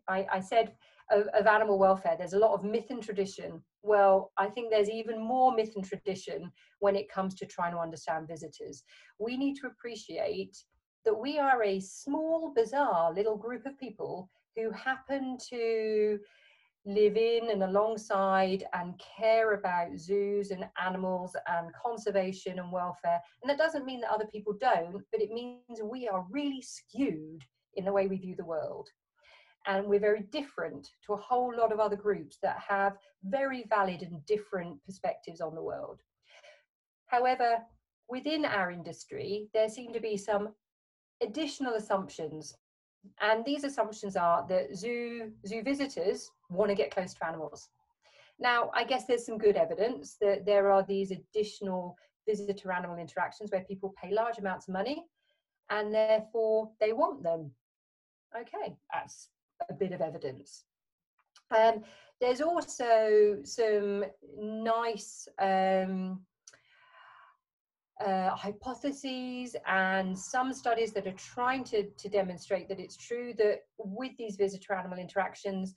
I said of animal welfare, there's a lot of myth and tradition. Well, I think there's even more myth and tradition when it comes to trying to understand visitors. We need to appreciate that we are a small, bizarre little group of people who happen to live in and alongside and care about zoos and animals and conservation and welfare. And that doesn't mean that other people don't, but it means we are really skewed in the way we view the world. And we're very different to a whole lot of other groups that have very valid and different perspectives on the world. However, within our industry, there seem to be some additional assumptions. And these assumptions are that zoo visitors want to get close to animals. Now, I guess there's some good evidence that there are these additional visitor-animal interactions where people pay large amounts of money and therefore they want them. Okay, that's a bit of evidence. There's also some nice hypotheses and some studies that are trying to demonstrate that it's true that with these visitor-animal interactions,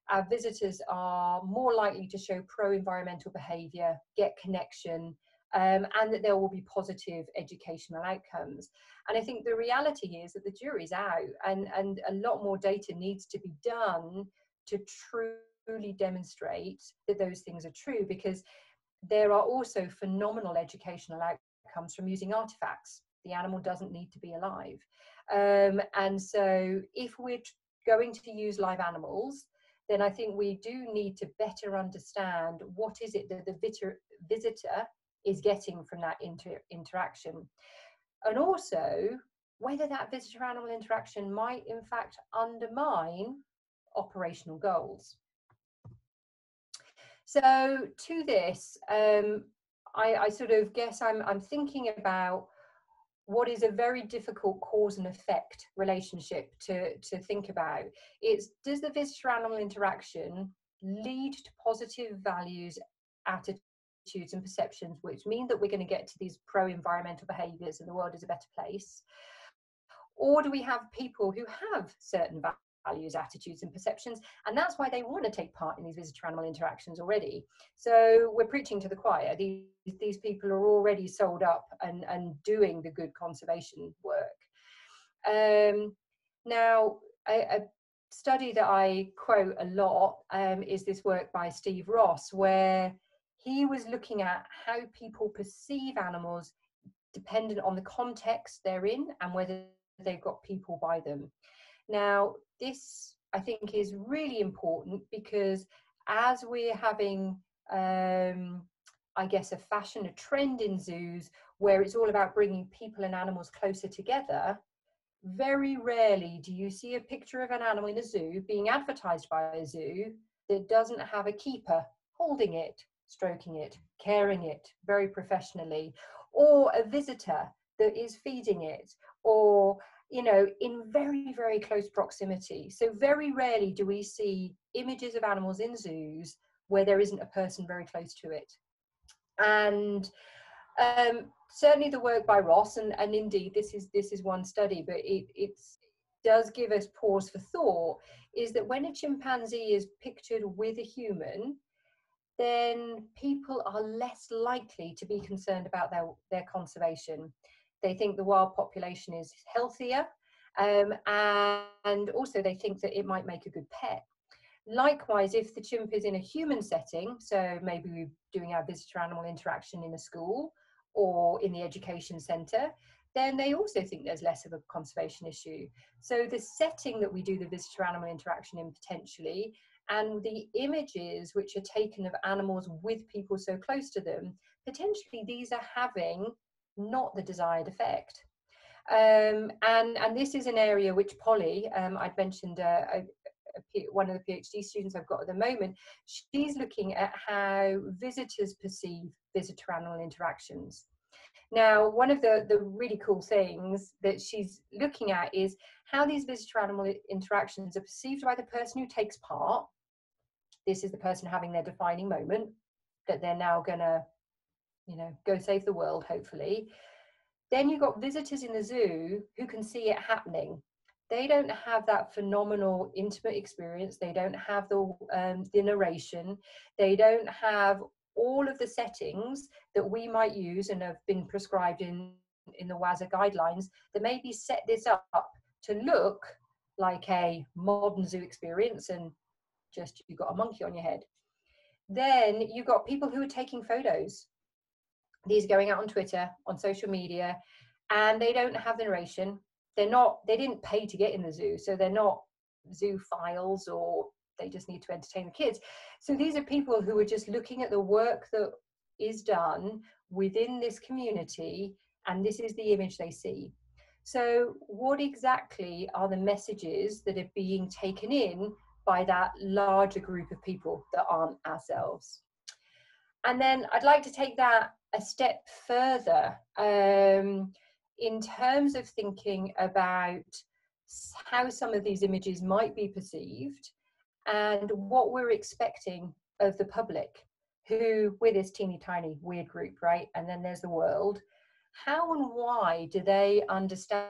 our visitors are more likely to show pro-environmental behaviour, get connection, and that there will be positive educational outcomes. And I think the reality is that the jury's out, and a lot more data needs to be done to truly demonstrate that those things are true, because there are also phenomenal educational outcomes from using artifacts. The animal doesn't need to be alive. And so if we're going to use live animals, then I think we do need to better understand what is it that the visitor is getting from that interaction. And also whether that visitor-animal interaction might in fact undermine operational goals. So to this, I sort of guess I'm thinking about what is a very difficult cause and effect relationship to think about. It's, does the visitor-animal interaction lead to positive values, attitudes and perceptions, which mean that we're going to get to these pro-environmental behaviours and the world is a better place? Or do we have people who have certain values, attitudes and perceptions, and that's why they want to take part in these visitor-animal interactions already? So we're preaching to the choir. These people are already sold up and doing the good conservation work. Now, a study that I quote a lot is this work by Steve Ross, where he was looking at how people perceive animals dependent on the context they're in and whether they've got people by them. Now, this, I think, is really important because as we're having, I guess, a fashion, a trend in zoos where it's all about bringing people and animals closer together, very rarely do you see a picture of an animal in a zoo being advertised by a zoo that doesn't have a keeper holding it, stroking it, caring it very professionally, or a visitor that is feeding it, or, you know, in very, very close proximity. So very rarely do we see images of animals in zoos where there isn't a person very close to it. And certainly the work by Ross, and indeed this is one study, but it does give us pause for thought, is that when a chimpanzee is pictured with a human, then people are less likely to be concerned about their conservation. They think the wild population is healthier, and also they think that it might make a good pet. Likewise, if the chimp is in a human setting, so maybe we're doing our visitor-animal interaction in a school or in the education centre, then they also think there's less of a conservation issue. So the setting that we do the visitor-animal interaction in potentially, and the images which are taken of animals with people so close to them, potentially these are having not the desired effect. And this is an area which Polly, I'd mentioned one of the PhD students I've got at the moment, she's looking at how visitors perceive visitor-animal interactions. Now, one of the really cool things that she's looking at is how these visitor-animal interactions are perceived by the person who takes part. This is the person having their defining moment, that they're now gonna, you know, go save the world, hopefully. Then you've got visitors in the zoo who can see it happening. They don't have that phenomenal intimate experience. They don't have the narration. They don't have all of the settings that we might use and have been prescribed in the EAZA guidelines that maybe set this up to look like a modern zoo experience, and just you've got a monkey on your head. Then you've got people who are taking photos. These are going out on Twitter, on social media, and they don't have the narration. They didn't pay to get in the zoo, so they're not zoo files, or they just need to entertain the kids. So these are people who are just looking at the work that is done within this community, and this is the image they see. So what exactly are the messages that are being taken in by that larger group of people that aren't ourselves? And then I'd like to take that a step further in terms of thinking about how some of these images might be perceived and what we're expecting of the public, who, we're this teeny tiny weird group, right? And then there's the world. how and why do they understand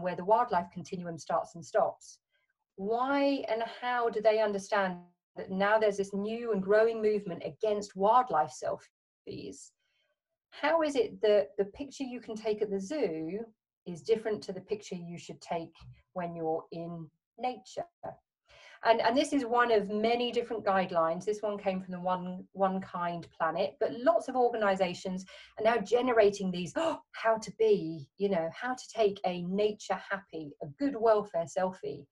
where the wildlife continuum starts and stops? Why and how do they understand that now there's this new and growing movement against wildlife selfies? How is it that the picture you can take at the zoo is different to the picture you should take when you're in nature? And this is one of many different guidelines. This one came from the One Kind Planet, but lots of organizations are now generating these, how to be, how to take a nature happy, a good welfare selfie.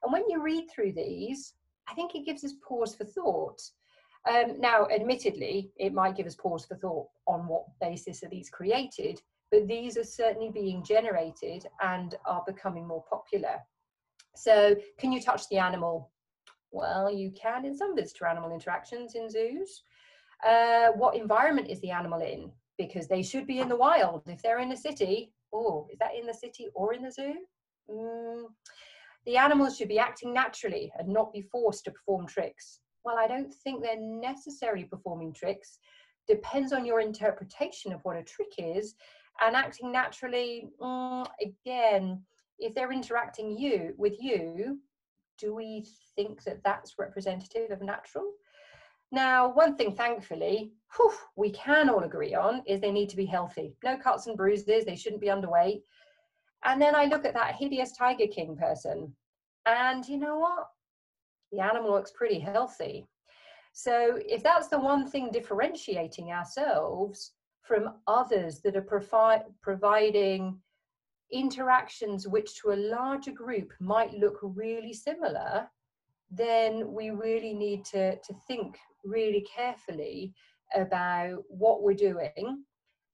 And when you read through these, I think it gives us pause for thought. Now, admittedly, it might give us pause for thought on what basis are these created, but these are certainly being generated and are becoming more popular. So, can you touch the animal? Well, you can in some visitor animal interactions in zoos. What environment is the animal in? Because they should be in the wild. If they're in a city, is that in the city or in the zoo? The animals should be acting naturally and not be forced to perform tricks. Well, I don't think they're necessarily performing tricks. Depends on your interpretation of what a trick is. And acting naturally, again, if they're interacting with you, do we think that that's representative of natural? Now, one thing, thankfully, we can all agree on is they need to be healthy. No cuts and bruises, they shouldn't be underweight. And then I look at that hideous Tiger King person, and you know what? The animal looks pretty healthy. So if that's the one thing differentiating ourselves from others that are providing interactions which to a larger group might look really similar, then we really need to think really carefully about what we're doing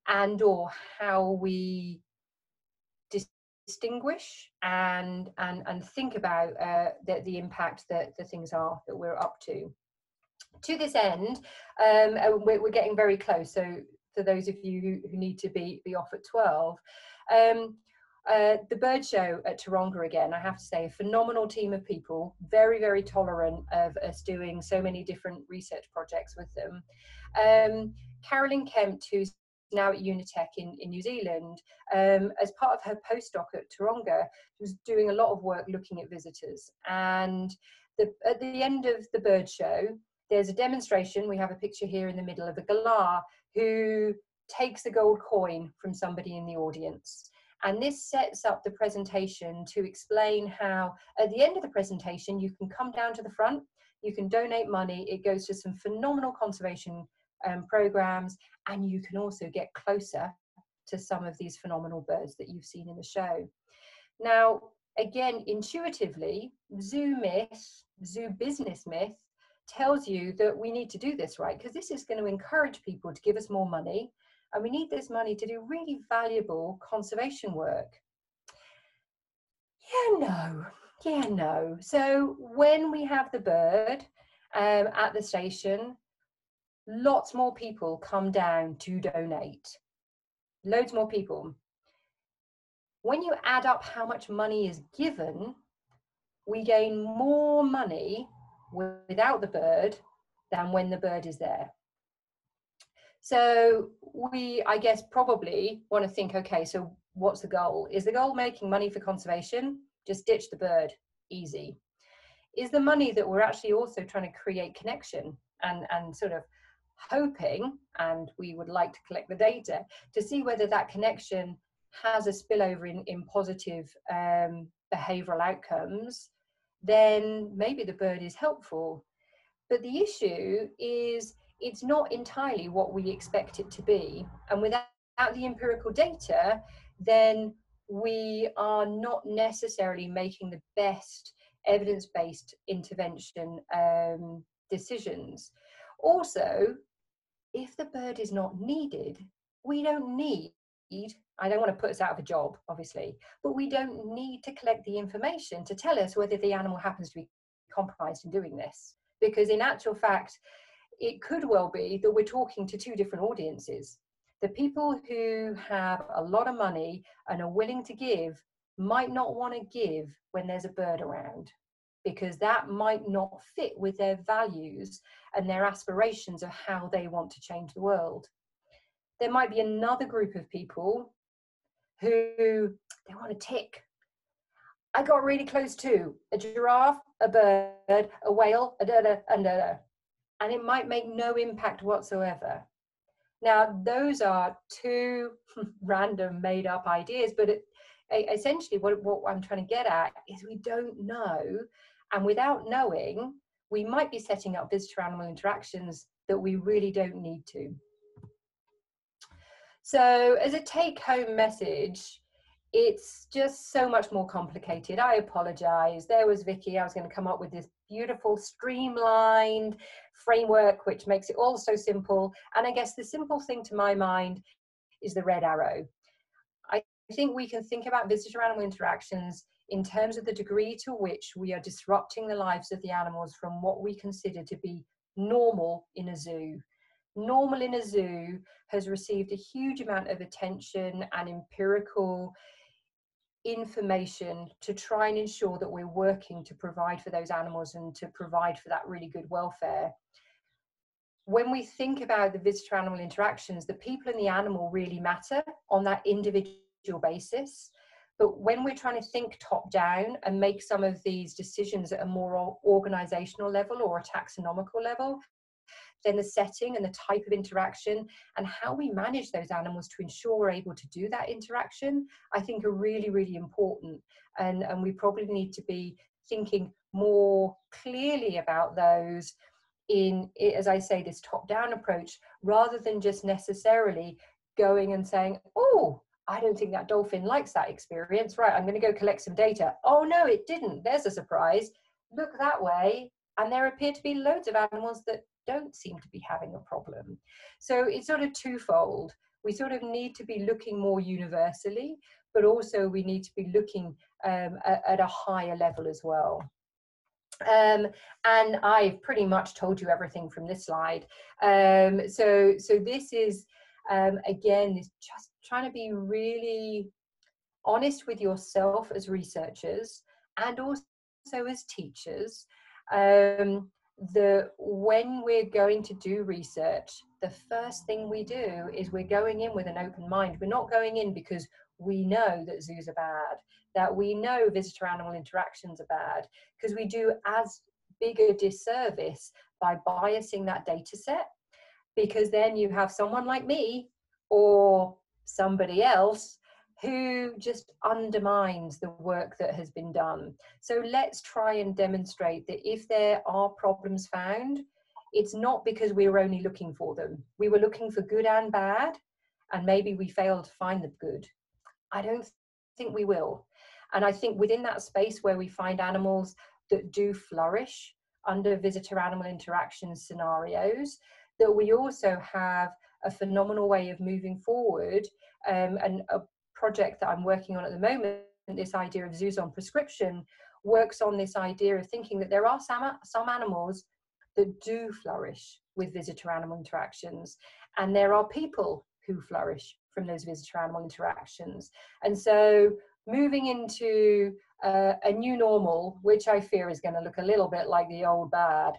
and or how we distinguish and think about the impact that the things are that we're up to. To this end, we're getting very close, so for those of you who need to be off at 12, the bird show at Taronga, again, I have to say, a phenomenal team of people, very, very tolerant of us doing so many different research projects with them. Carolyn Kempt, who's now at Unitec in New Zealand, as part of her postdoc at Taronga, was doing a lot of work looking at visitors. And at the end of the bird show, there's a demonstration. We have a picture here in the middle of a galah who takes a gold coin from somebody in the audience. And this sets up the presentation to explain how at the end of the presentation, you can come down to the front, you can donate money, it goes to some phenomenal conservation programs, and you can also get closer to some of these phenomenal birds that you've seen in the show. Now, again, intuitively, zoo business myth, tells you that we need to do this right, because this is going to encourage people to give us more money, and we need this money to do really valuable conservation work. Yeah, no. So when we have the bird at the station, lots more people come down to donate. Loads more people. When you add up how much money is given, we gain more money without the bird than when the bird is there. So we, I guess, probably want to think, okay, so what's the goal? Is the goal making money for conservation? Just ditch the bird, easy. Is the money that we're actually also trying to create connection and sort of hoping, and we would like to collect the data to see whether that connection has a spillover in positive behavioral outcomes, then maybe the bird is helpful. But the issue is it's not entirely what we expect it to be. And without the empirical data, then we are not necessarily making the best evidence-based intervention decisions. Also, if the bird is not needed, we don't need, I don't want to put us out of a job, obviously, but we don't need to collect the information to tell us whether the animal happens to be compromised in doing this. Because in actual fact, it could well be that we're talking to two different audiences. The people who have a lot of money and are willing to give might not want to give when there's a bird around, because that might not fit with their values and their aspirations of how they want to change the world. There might be another group of people who they want to tick. I got really close to a giraffe, a bird, a whale, and it might make no impact whatsoever. Now, those are two random made up ideas, but essentially what I'm trying to get at is we don't know. And without knowing, we might be setting up visitor-animal interactions that we really don't need to. So as a take-home message, it's just so much more complicated. I apologize. There was Vicky. I was going to come up with this beautiful streamlined framework which makes it all so simple. And I guess the simple thing to my mind is the red arrow. I think we can think about visitor-animal interactions in terms of the degree to which we are disrupting the lives of the animals from what we consider to be normal in a zoo. Normal in a zoo has received a huge amount of attention and empirical information to try and ensure that we're working to provide for those animals and to provide for that really good welfare. When we think about the visitor-animal interactions, the people and the animal really matter on that individual basis. But when we're trying to think top down and make some of these decisions at a more organizational level or a taxonomical level, then the setting and the type of interaction and how we manage those animals to ensure we're able to do that interaction, I think are really, really important. And we probably need to be thinking more clearly about those in, as I say, this top-down approach, rather than just necessarily going and saying, oh, I don't think that dolphin likes that experience. Right, I'm going to go collect some data. Oh, no, it didn't. There's a surprise. Look that way. And there appear to be loads of animals that don't seem to be having a problem. So it's sort of twofold. We sort of need to be looking more universally, but also we need to be looking at a higher level as well. And I've pretty much told you everything from this slide. So this is, again, is just trying to be really honest with yourself as researchers and also as teachers. When we're going to do research, the first thing we do is we're going in with an open mind. We're not going in because we know that zoos are bad, that we know visitor-animal interactions are bad, because we do as big a disservice by biasing that data set, because then you have someone like me or somebody else who just undermines the work that has been done. So let's try and demonstrate that if there are problems found, it's not because we were only looking for them. We were looking for good and bad, and maybe we failed to find the good. I don't think we will. And I think within that space where we find animals that do flourish under visitor-animal interaction scenarios, that we also have a phenomenal way of moving forward, and a project that I'm working on at the moment, this idea of zoos on prescription, works on this idea of thinking that there are some animals that do flourish with visitor-animal interactions, and there are people who flourish from those visitor-animal interactions. And so moving into a new normal, which I fear is going to look a little bit like the old bad,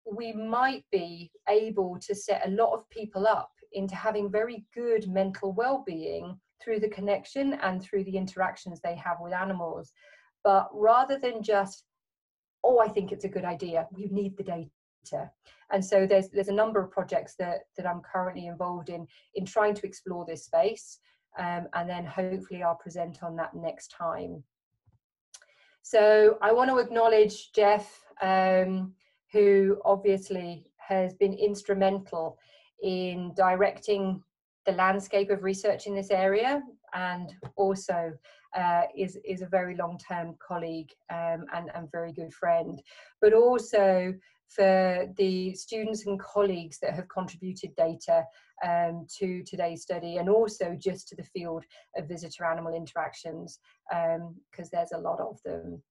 we might be able to set a lot of people up into having very good mental well-being through the connection and through the interactions they have with animals. But rather than just, oh, I think it's a good idea, we need the data. And so there's a number of projects that I'm currently involved in trying to explore this space, and then hopefully I'll present on that next time. So I want to acknowledge Jeff, who obviously has been instrumental in directing the landscape of research in this area, and also is a very long-term colleague and very good friend, but also for the students and colleagues that have contributed data to today's study, and also just to the field of visitor-animal interactions, because there's a lot of them.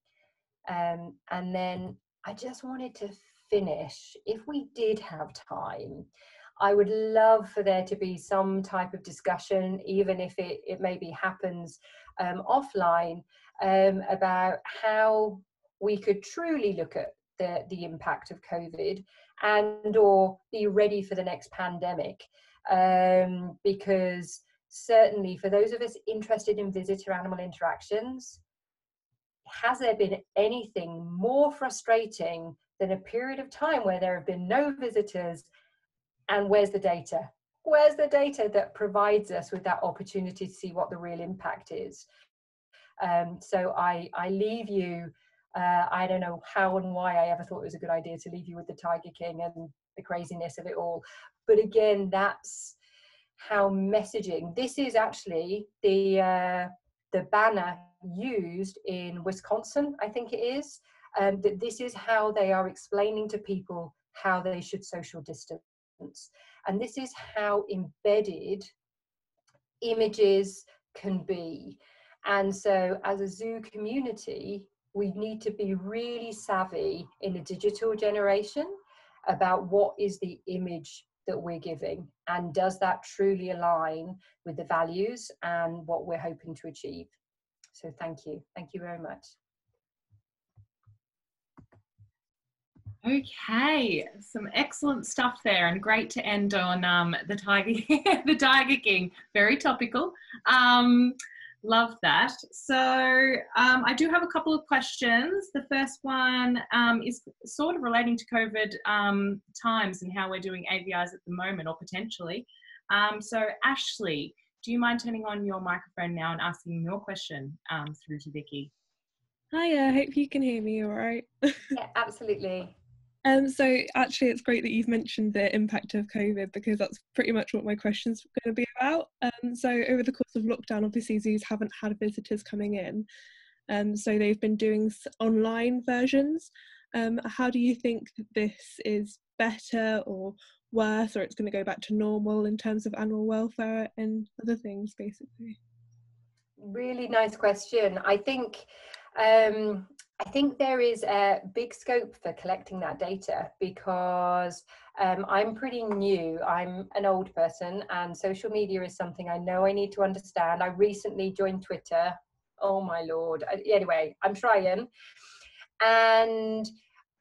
And then I just wanted to finish, if we did have time, I would love for there to be some type of discussion, even if it maybe happens offline, about how we could truly look at the impact of COVID and or be ready for the next pandemic, because certainly for those of us interested in visitor animal interactions, has there been anything more frustrating than a period of time where there have been no visitors? And where's the data? Where's the data that provides us with that opportunity to see what the real impact is? So I leave you, I don't know how and why I ever thought it was a good idea to leave you with the Tiger King and the craziness of it all. But again, that's how messaging, this is actually the banner used in Wisconsin, I think it is, that this is how they are explaining to people how they should social distance. And this is how embedded images can be. And so as a zoo community, we need to be really savvy in the digital generation about what is the image that we're giving, and does that truly align with the values and what we're hoping to achieve. So thank you very much. Okay, some excellent stuff there, and great to end on the Tiger King. Very topical. Love that. So I do have a couple of questions. The first one is sort of relating to COVID times and how we're doing AVIs at the moment, or potentially. So Ashley, do you mind turning on your microphone now and asking your question through to Vicky? Hi, I hope you can hear me all right. Yeah, absolutely. So actually it's great that you've mentioned the impact of COVID, because that's pretty much what my question's going to be about. So over the course of lockdown, obviously zoos haven't had visitors coming in, so they've been doing online versions. How do you think that this is better or worse, or it's going to go back to normal in terms of animal welfare and other things, basically? Really nice question. I think there is a big scope for collecting that data, because I'm pretty new. I'm an old person, and social media is something I know I need to understand. I recently joined Twitter. Oh my Lord. Anyway, I'm trying. And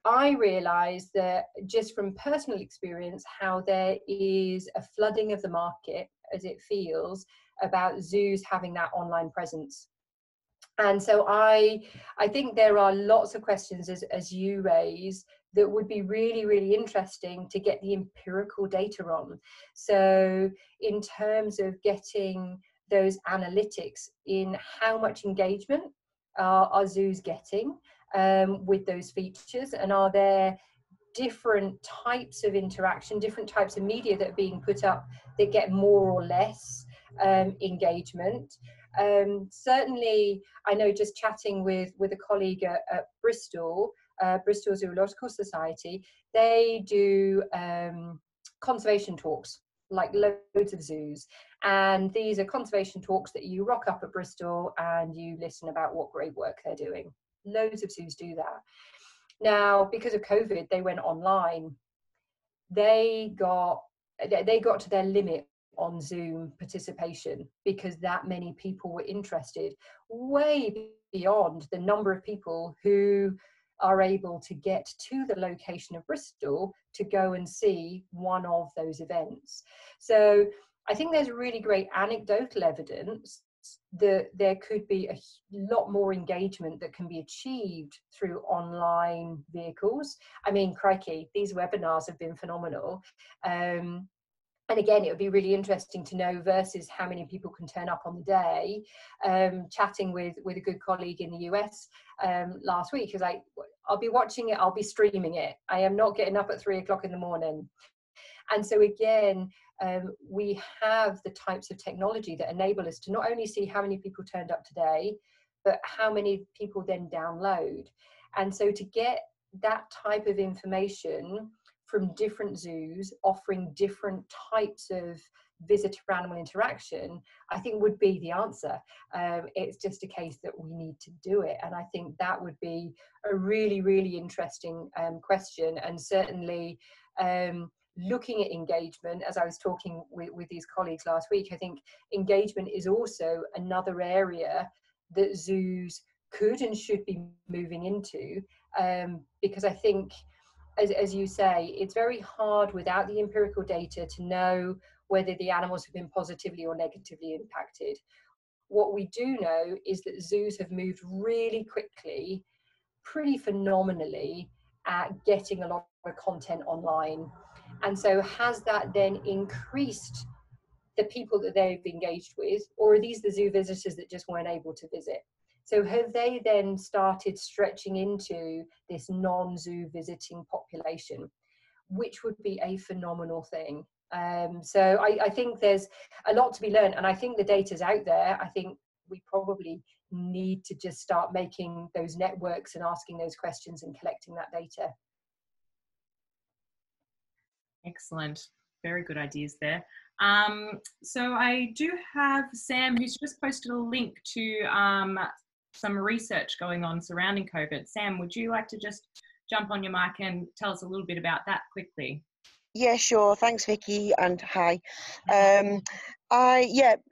I realised that just from personal experience, how there is a flooding of the market, as it feels, about zoos having that online presence. And so I think there are lots of questions, as you raise, that would be really, really interesting to get the empirical data on. So in terms of getting those analytics in how much engagement are zoos getting with those features, and are there different types of interaction, different types of media that are being put up that get more or less engagement. Certainly, I know, just chatting with a colleague at Bristol Zoological Society, they do conservation talks, like loads of zoos. And these are conservation talks that you rock up at Bristol and you listen about what great work they're doing. Loads of zoos do that. Now, because of COVID, they went online. They got to their limit on Zoom participation, because that many people were interested, way beyond the number of people who are able to get to the location of Bristol to go and see one of those events. So I think there's really great anecdotal evidence that there could be a lot more engagement that can be achieved through online vehicles. I mean, crikey, these webinars have been phenomenal. And again, it would be really interesting to know versus how many people can turn up on the day. Chatting with a good colleague in the US last week, who's like, I'll be watching it, I'll be streaming it. I am not getting up at 3 o'clock in the morning. And so again, we have the types of technology that enable us to not only see how many people turned up today, but how many people then download. And so to get that type of information from different zoos offering different types of visitor animal interaction, I think would be the answer. It's just a case that we need to do it. And I think that would be a really, really interesting question. And certainly looking at engagement, as I was talking with these colleagues last week, I think engagement is also another area that zoos could and should be moving into, because I think, as you say, it's very hard without the empirical data to know whether the animals have been positively or negatively impacted. What we do know is that zoos have moved really quickly, pretty phenomenally, at getting a lot of content online. And so has that then increased the people that they've engaged with, or are these the zoo visitors that just weren't able to visit? So have they then started stretching into this non-zoo visiting population, which would be a phenomenal thing. So I think there's a lot to be learned, and I think the data's out there. I think we probably need to just start making those networks and asking those questions and collecting that data. Excellent. Very good ideas there. So I do have Sam, who's just posted a link to some research going on surrounding COVID. Sam, would you like to just jump on your mic and tell us a little bit about that quickly? Yeah, sure. Thanks, Vicky, and hi.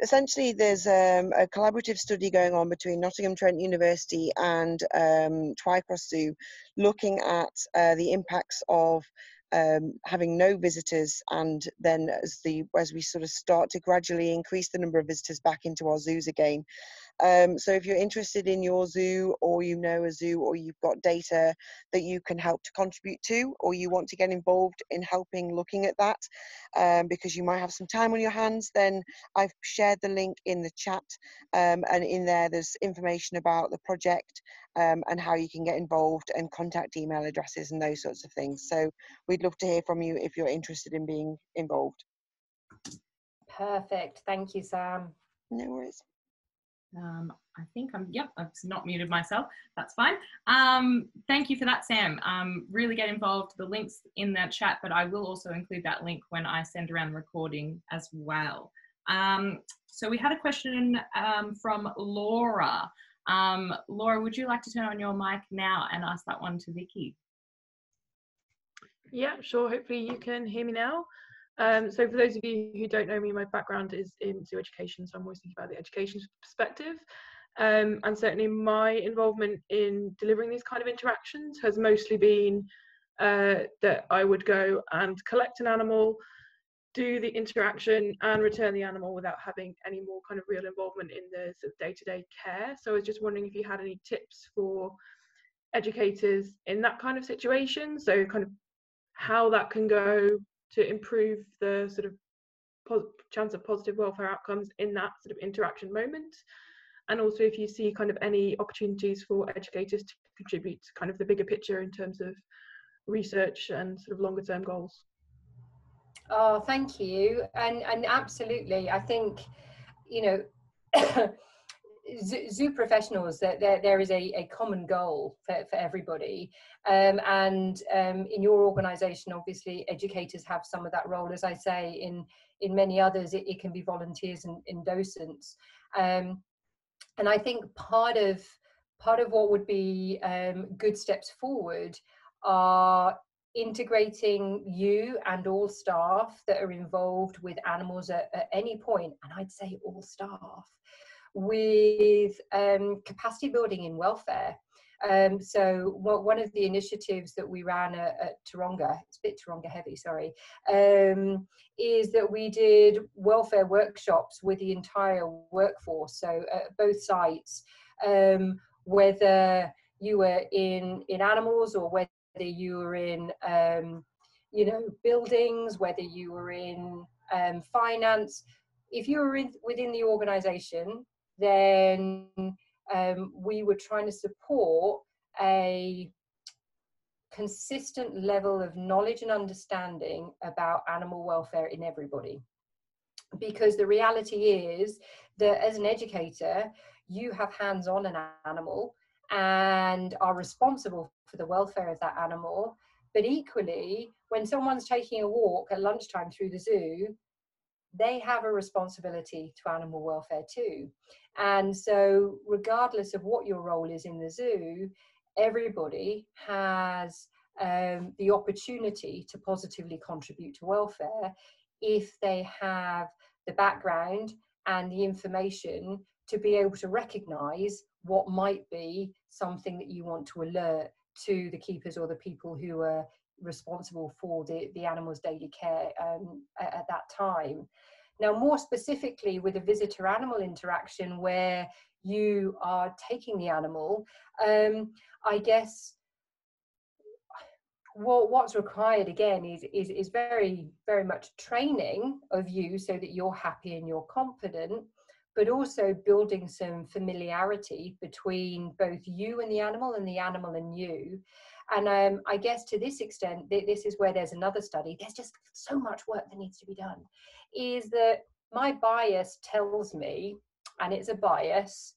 Essentially there's a collaborative study going on between Nottingham Trent University and Twycross Zoo, looking at the impacts of having no visitors, and then as we sort of start to gradually increase the number of visitors back into our zoos again. So if you're interested in your zoo, or you know a zoo, or you've got data that you can help to contribute to, or you want to get involved in helping looking at that, because you might have some time on your hands, then I've shared the link in the chat, and in there there's information about the project, and how you can get involved, and contact email addresses and those sorts of things. So we'd love to hear from you if you're interested in being involved. Perfect. Thank you, Sam. No worries. I think I've not muted myself. That's fine. Thank you for that, Sam. Really get involved. The link's in that chat, but I will also include that link when I send around the recording as well. So we had a question from Laura. Laura, would you like to turn on your mic now and ask that one to Vicky? Yeah, sure. Hopefully you can hear me now. So for those of you who don't know me, my background is in zoo education, so I'm always thinking about the education perspective. And certainly my involvement in delivering these kind of interactions has mostly been that I would go and collect an animal, do the interaction and return the animal without having any more kind of real involvement in the sort of day-to-day care. So I was just wondering if you had any tips for educators in that kind of situation, so kind of how that can go to improve the sort of chance of positive welfare outcomes in that sort of interaction moment, and also if you see kind of any opportunities for educators to contribute to kind of the bigger picture in terms of research and sort of longer term goals. Oh, thank you. And absolutely, I think, you know, zoo professionals, that there is a common goal for everybody, and in your organization, obviously educators have some of that role. As I say, in many others it can be volunteers and docents, and I think part of what would be good steps forward are integrating you and all staff that are involved with animals at any point, and I'd say all staff, with capacity building in welfare. So one of the initiatives that we ran at Taronga, it's a bit Taronga heavy, sorry, is that we did welfare workshops with the entire workforce, so at both sites, whether you were in animals or whether you were in you know, buildings, whether you were in finance. If you were within the organization, then we were trying to support a consistent level of knowledge and understanding about animal welfare in everybody. Because the reality is that as an educator, you have hands on an animal and are responsible for the welfare of that animal. But equally, when someone's taking a walk at lunchtime through the zoo, they have a responsibility to animal welfare too. And so regardless of what your role is in the zoo, everybody has the opportunity to positively contribute to welfare if they have the background and the information to be able to recognize what might be something that you want to alert to the keepers or the people who are responsible for the animal's daily care at that time. Now, more specifically with a visitor-animal interaction where you are taking the animal, I guess what's required again is very, very much training of you so that you're happy and you're confident, but also building some familiarity between both you and the animal and you. And I guess to this extent, this is where there's another study. There's just so much work that needs to be done. Is that my bias tells me, and it's a bias,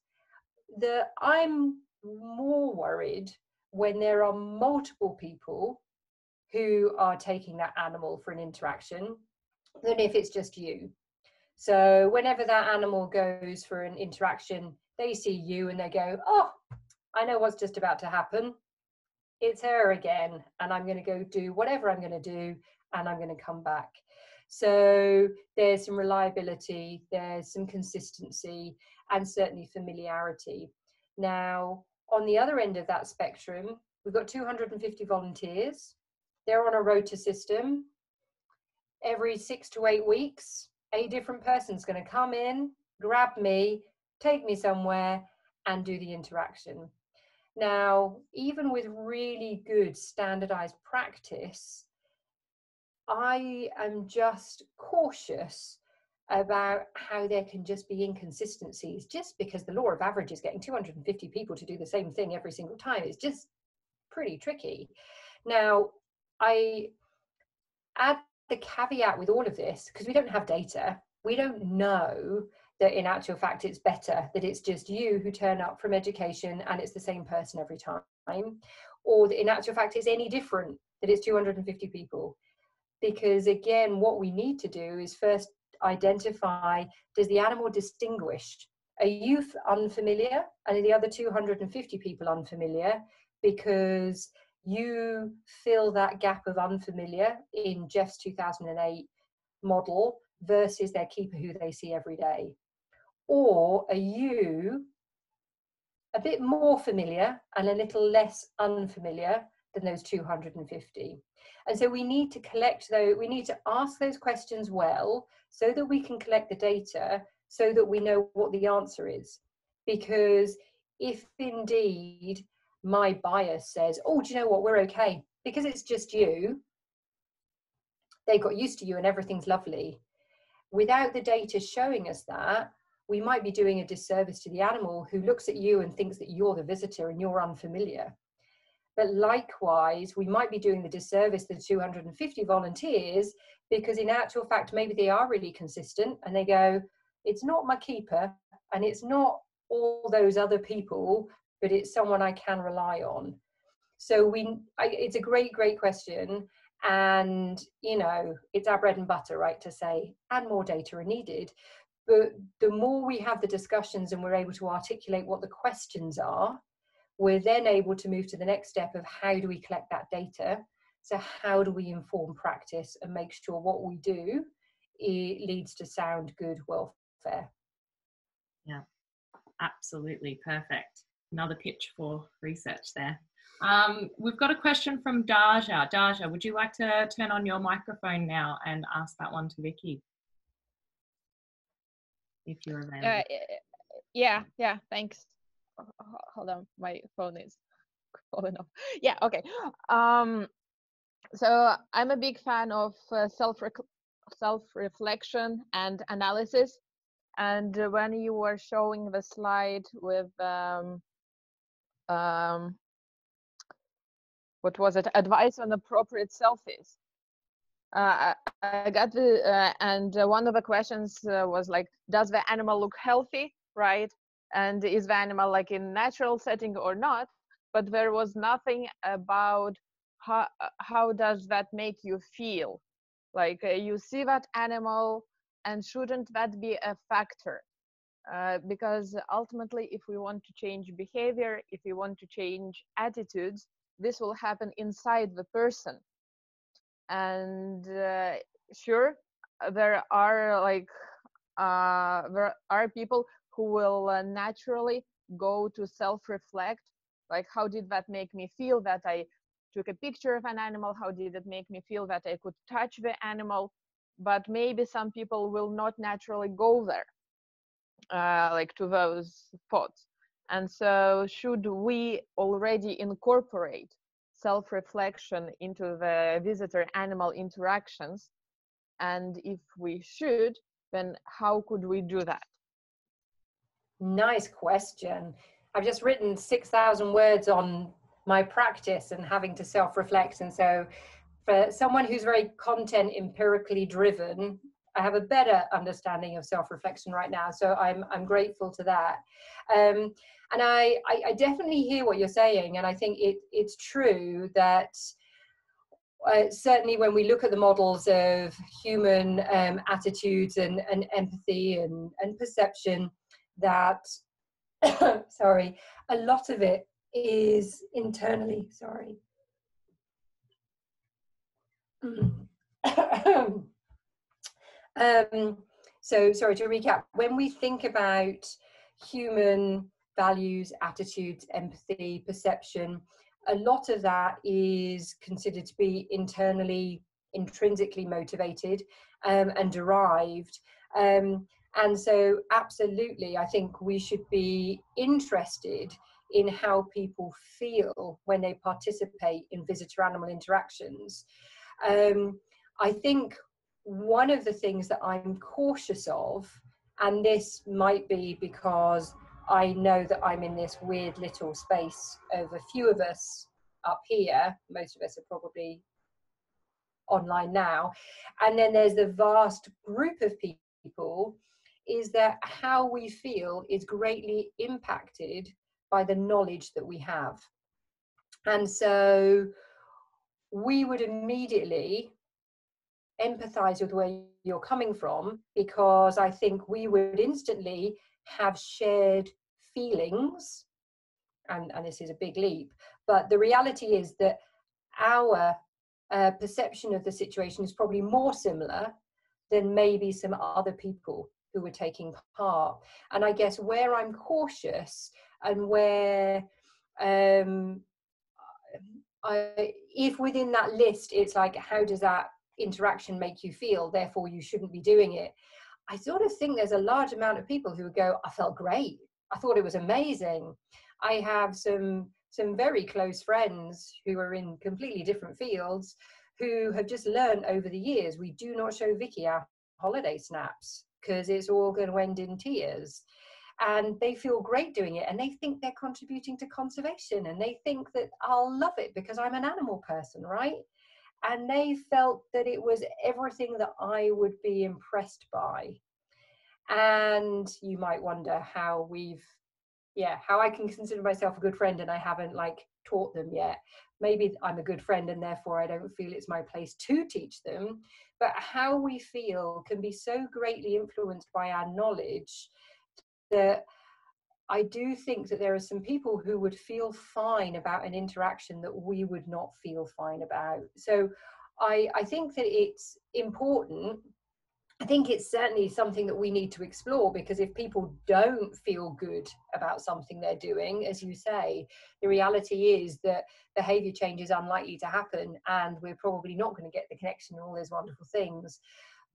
that I'm more worried when there are multiple people who are taking that animal for an interaction than if it's just you. So whenever that animal goes for an interaction, they see you and they go, oh, I know what's just about to happen. It's her again, and I'm going to go do whatever I'm going to do, and I'm going to come back. So there's some reliability, there's some consistency, and certainly familiarity. Now, on the other end of that spectrum, we've got 250 volunteers. They're on a rota system. Every 6 to 8 weeks, a different person's going to come in, grab me, take me somewhere, and do the interaction. Now, even with really good standardized practice, I am just cautious about how there can just be inconsistencies just because the law of averages, getting 250 people to do the same thing every single time, is just pretty tricky. Now, I add the caveat with all of this because we don't have data. We don't know that in actual fact it's better that it's just you who turn up from education and it's the same person every time, or that in actual fact it's any different that it's 250 people. Because again, what we need to do is first identify, does the animal distinguish? Are you unfamiliar and are the other 250 people unfamiliar? Because you fill that gap of unfamiliar in Jeff's 2008 model versus their keeper who they see every day. Or are you a bit more familiar and a little less unfamiliar than those 250? And so we need to collect those, we need to ask those questions well so that we can collect the data so that we know what the answer is. Because if indeed my bias says, oh, do you know what, we're okay because it's just you, they got used to you and everything's lovely. Without the data showing us that, we might be doing a disservice to the animal who looks at you and thinks that you're the visitor and you're unfamiliar. But likewise, we might be doing the disservice to the 250 volunteers because in actual fact, maybe they are really consistent and they go, it's not my keeper and it's not all those other people, but it's someone I can rely on. So it's a great, great question. And, you know, it's our bread and butter, right, to say, and more data are needed. But the more we have the discussions and we're able to articulate what the questions are, we're then able to move to the next step of how do we collect that data? So how do we inform practice and make sure what we do leads to sound, good welfare? Yeah, absolutely. Perfect. Another pitch for research there. We've got a question from Daja. Daja, would you like to turn on your microphone now and ask that one to Vicky? If you're available. Yeah, thanks. Hold on, my phone is falling off. Yeah, okay. So I'm a big fan of self-reflection and analysis. And when you were showing the slide with what was it? Advice on appropriate selfies. I got the and one of the questions was like, does the animal look healthy, right? And is the animal like in natural setting or not? But there was nothing about how does that make you feel? Like you see that animal, and shouldn't that be a factor? Because ultimately, if we want to change behavior, if we want to change attitudes, this will happen inside the person. And sure, there are like there are people who will naturally go to self-reflect, like how did that make me feel that I took a picture of an animal, how did it make me feel that I could touch the animal? But maybe some people will not naturally go there, like to those spots. And so should we already incorporate self-reflection into the visitor-animal interactions? And if we should, then how could we do that? Nice question. I've just written 6,000 words on my practice and having to self-reflect. And so for someone who's very content empirically driven, I have a better understanding of self-reflection right now. So I'm grateful to that. And I definitely hear what you're saying. And I think it's true that certainly when we look at the models of human attitudes and empathy and perception, that sorry, a lot of it is internally, sorry. So sorry, to recap, when we think about human values, attitudes, empathy, perception, a lot of that is considered to be internally, intrinsically motivated and derived. And so absolutely, I think we should be interested in how people feel when they participate in visitor-animal interactions. I think one of the things that I'm cautious of, and this might be because I know that I'm in this weird little space of a few of us up here, most of us are probably online now, and then there's the vast group of people, is that how we feel is greatly impacted by the knowledge that we have. And so we would immediately empathize with where you're coming from, because I think we would instantly have shared feelings, and this is a big leap, but the reality is that our perception of the situation is probably more similar than maybe some other people who were taking part. And I guess where I'm cautious and where if within that list it's like, how does that interaction make you feel, therefore you shouldn't be doing it, I sort of think there's a large amount of people who would go, I felt great, I thought it was amazing. I have some very close friends who are in completely different fields who have just learned over the years, we do not show Vicky our holiday snaps because it's all going to end in tears. And they feel great doing it, and they think they're contributing to conservation, and they think that I'll love it because I'm an animal person, right? And they felt that it was everything that I would be impressed by. And you might wonder how how I can consider myself a good friend and I haven't like taught them yet. Maybe I'm a good friend and therefore I don't feel it's my place to teach them. But how we feel can be so greatly influenced by our knowledge that I do think that there are some people who would feel fine about an interaction that we would not feel fine about. So I think that it's important. I think it's certainly something that we need to explore, because if people don't feel good about something they're doing, as you say, the reality is that behavior change is unlikely to happen, and we're probably not going to get the connection and all those wonderful things.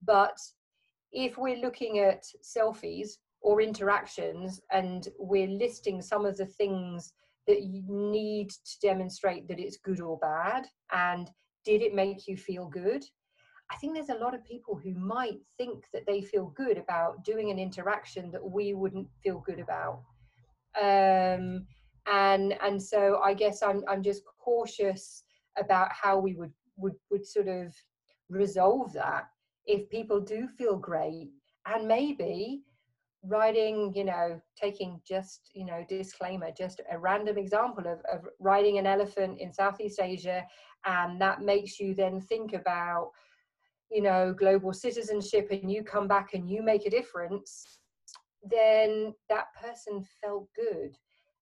But if we're looking at selfies or interactions and we're listing some of the things that you need to demonstrate that it's good or bad, and did it make you feel good? I think there's a lot of people who might think that they feel good about doing an interaction that we wouldn't feel good about. And so I guess I'm just cautious about how we would sort of resolve that if people do feel great, and maybe riding, taking just, disclaimer, just a random example of riding an elephant in Southeast Asia, and that makes you then think about, global citizenship, and you come back and you make a difference, then that person felt good,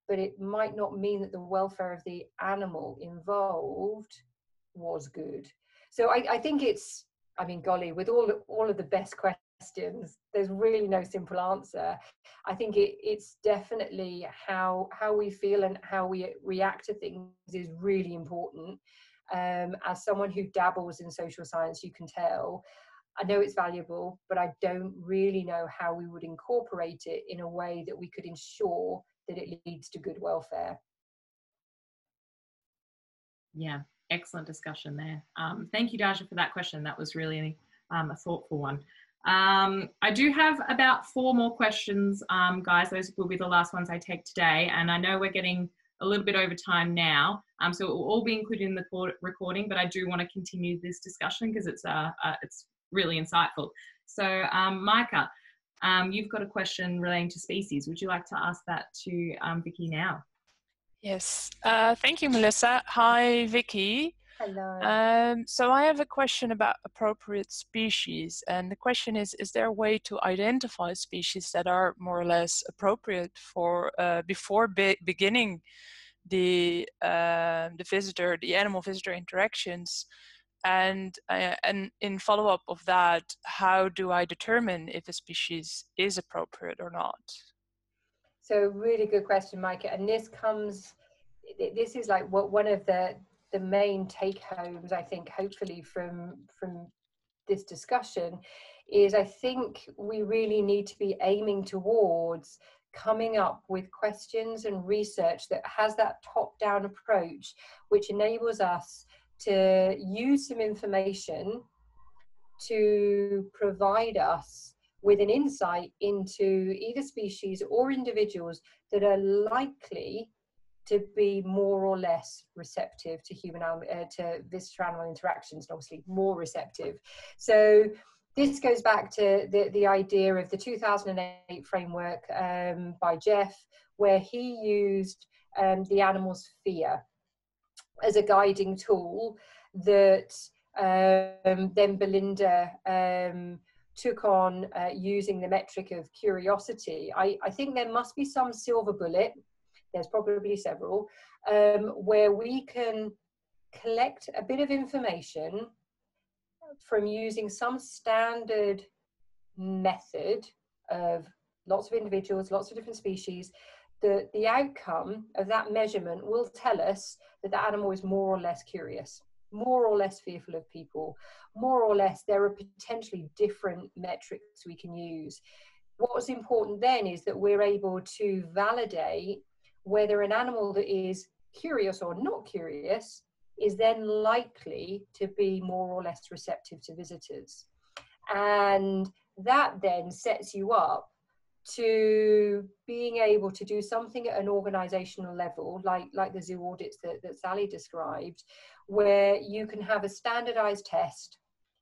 but it might not mean that the welfare of the animal involved was good. So I think it's, golly, with all of the best questions questions. There's really no simple answer. I think it's definitely how we feel and how we react to things is really important. As someone who dabbles in social science, you can tell I know it's valuable, but I don't really know how we would incorporate it in a way that we could ensure that it leads to good welfare. Yeah, excellent discussion there. Thank you, Daja, for that question. That was really a thoughtful one. I do have about 4 more questions, guys. Those will be the last ones I take today. And I know we're getting a little bit over time now, so it will all be included in the recording, but I do want to continue this discussion because it's really insightful. So Micah, you've got a question relating to species. Would you like to ask that to Vicky now? Yes, thank you, Melissa. Hi, Vicky. Hello. So I have a question about appropriate species, and the question is there a way to identify species that are more or less appropriate for before beginning the animal visitor interactions? And in follow-up of that, how do I determine if a species is appropriate or not? So really good question, Micah. And this is like one of the main take homes, I think, hopefully from this discussion, is I think we really need to be aiming towards coming up with questions and research that has that top-down approach, which enables us to use some information to provide us with an insight into either species or individuals that are likely to be more or less receptive to to visitor animal interactions, and obviously more receptive. So this goes back to the idea of the 2008 framework by Jeff, where he used the animal's fear as a guiding tool that then Belinda took on using the metric of curiosity. I think there must be some silver bullet, there's probably several, where we can collect a bit of information from using some standard method of lots of individuals, lots of different species. The outcome of that measurement will tell us that the animal is more or less curious, more or less fearful of people, more or less there are potentially different metrics we can use. What's important then is that we're able to validate whether an animal that is curious or not curious is then likely to be more or less receptive to visitors. And that then sets you up to being able to do something at an organizational level, like the zoo audits that Sally described, where you can have a standardized test.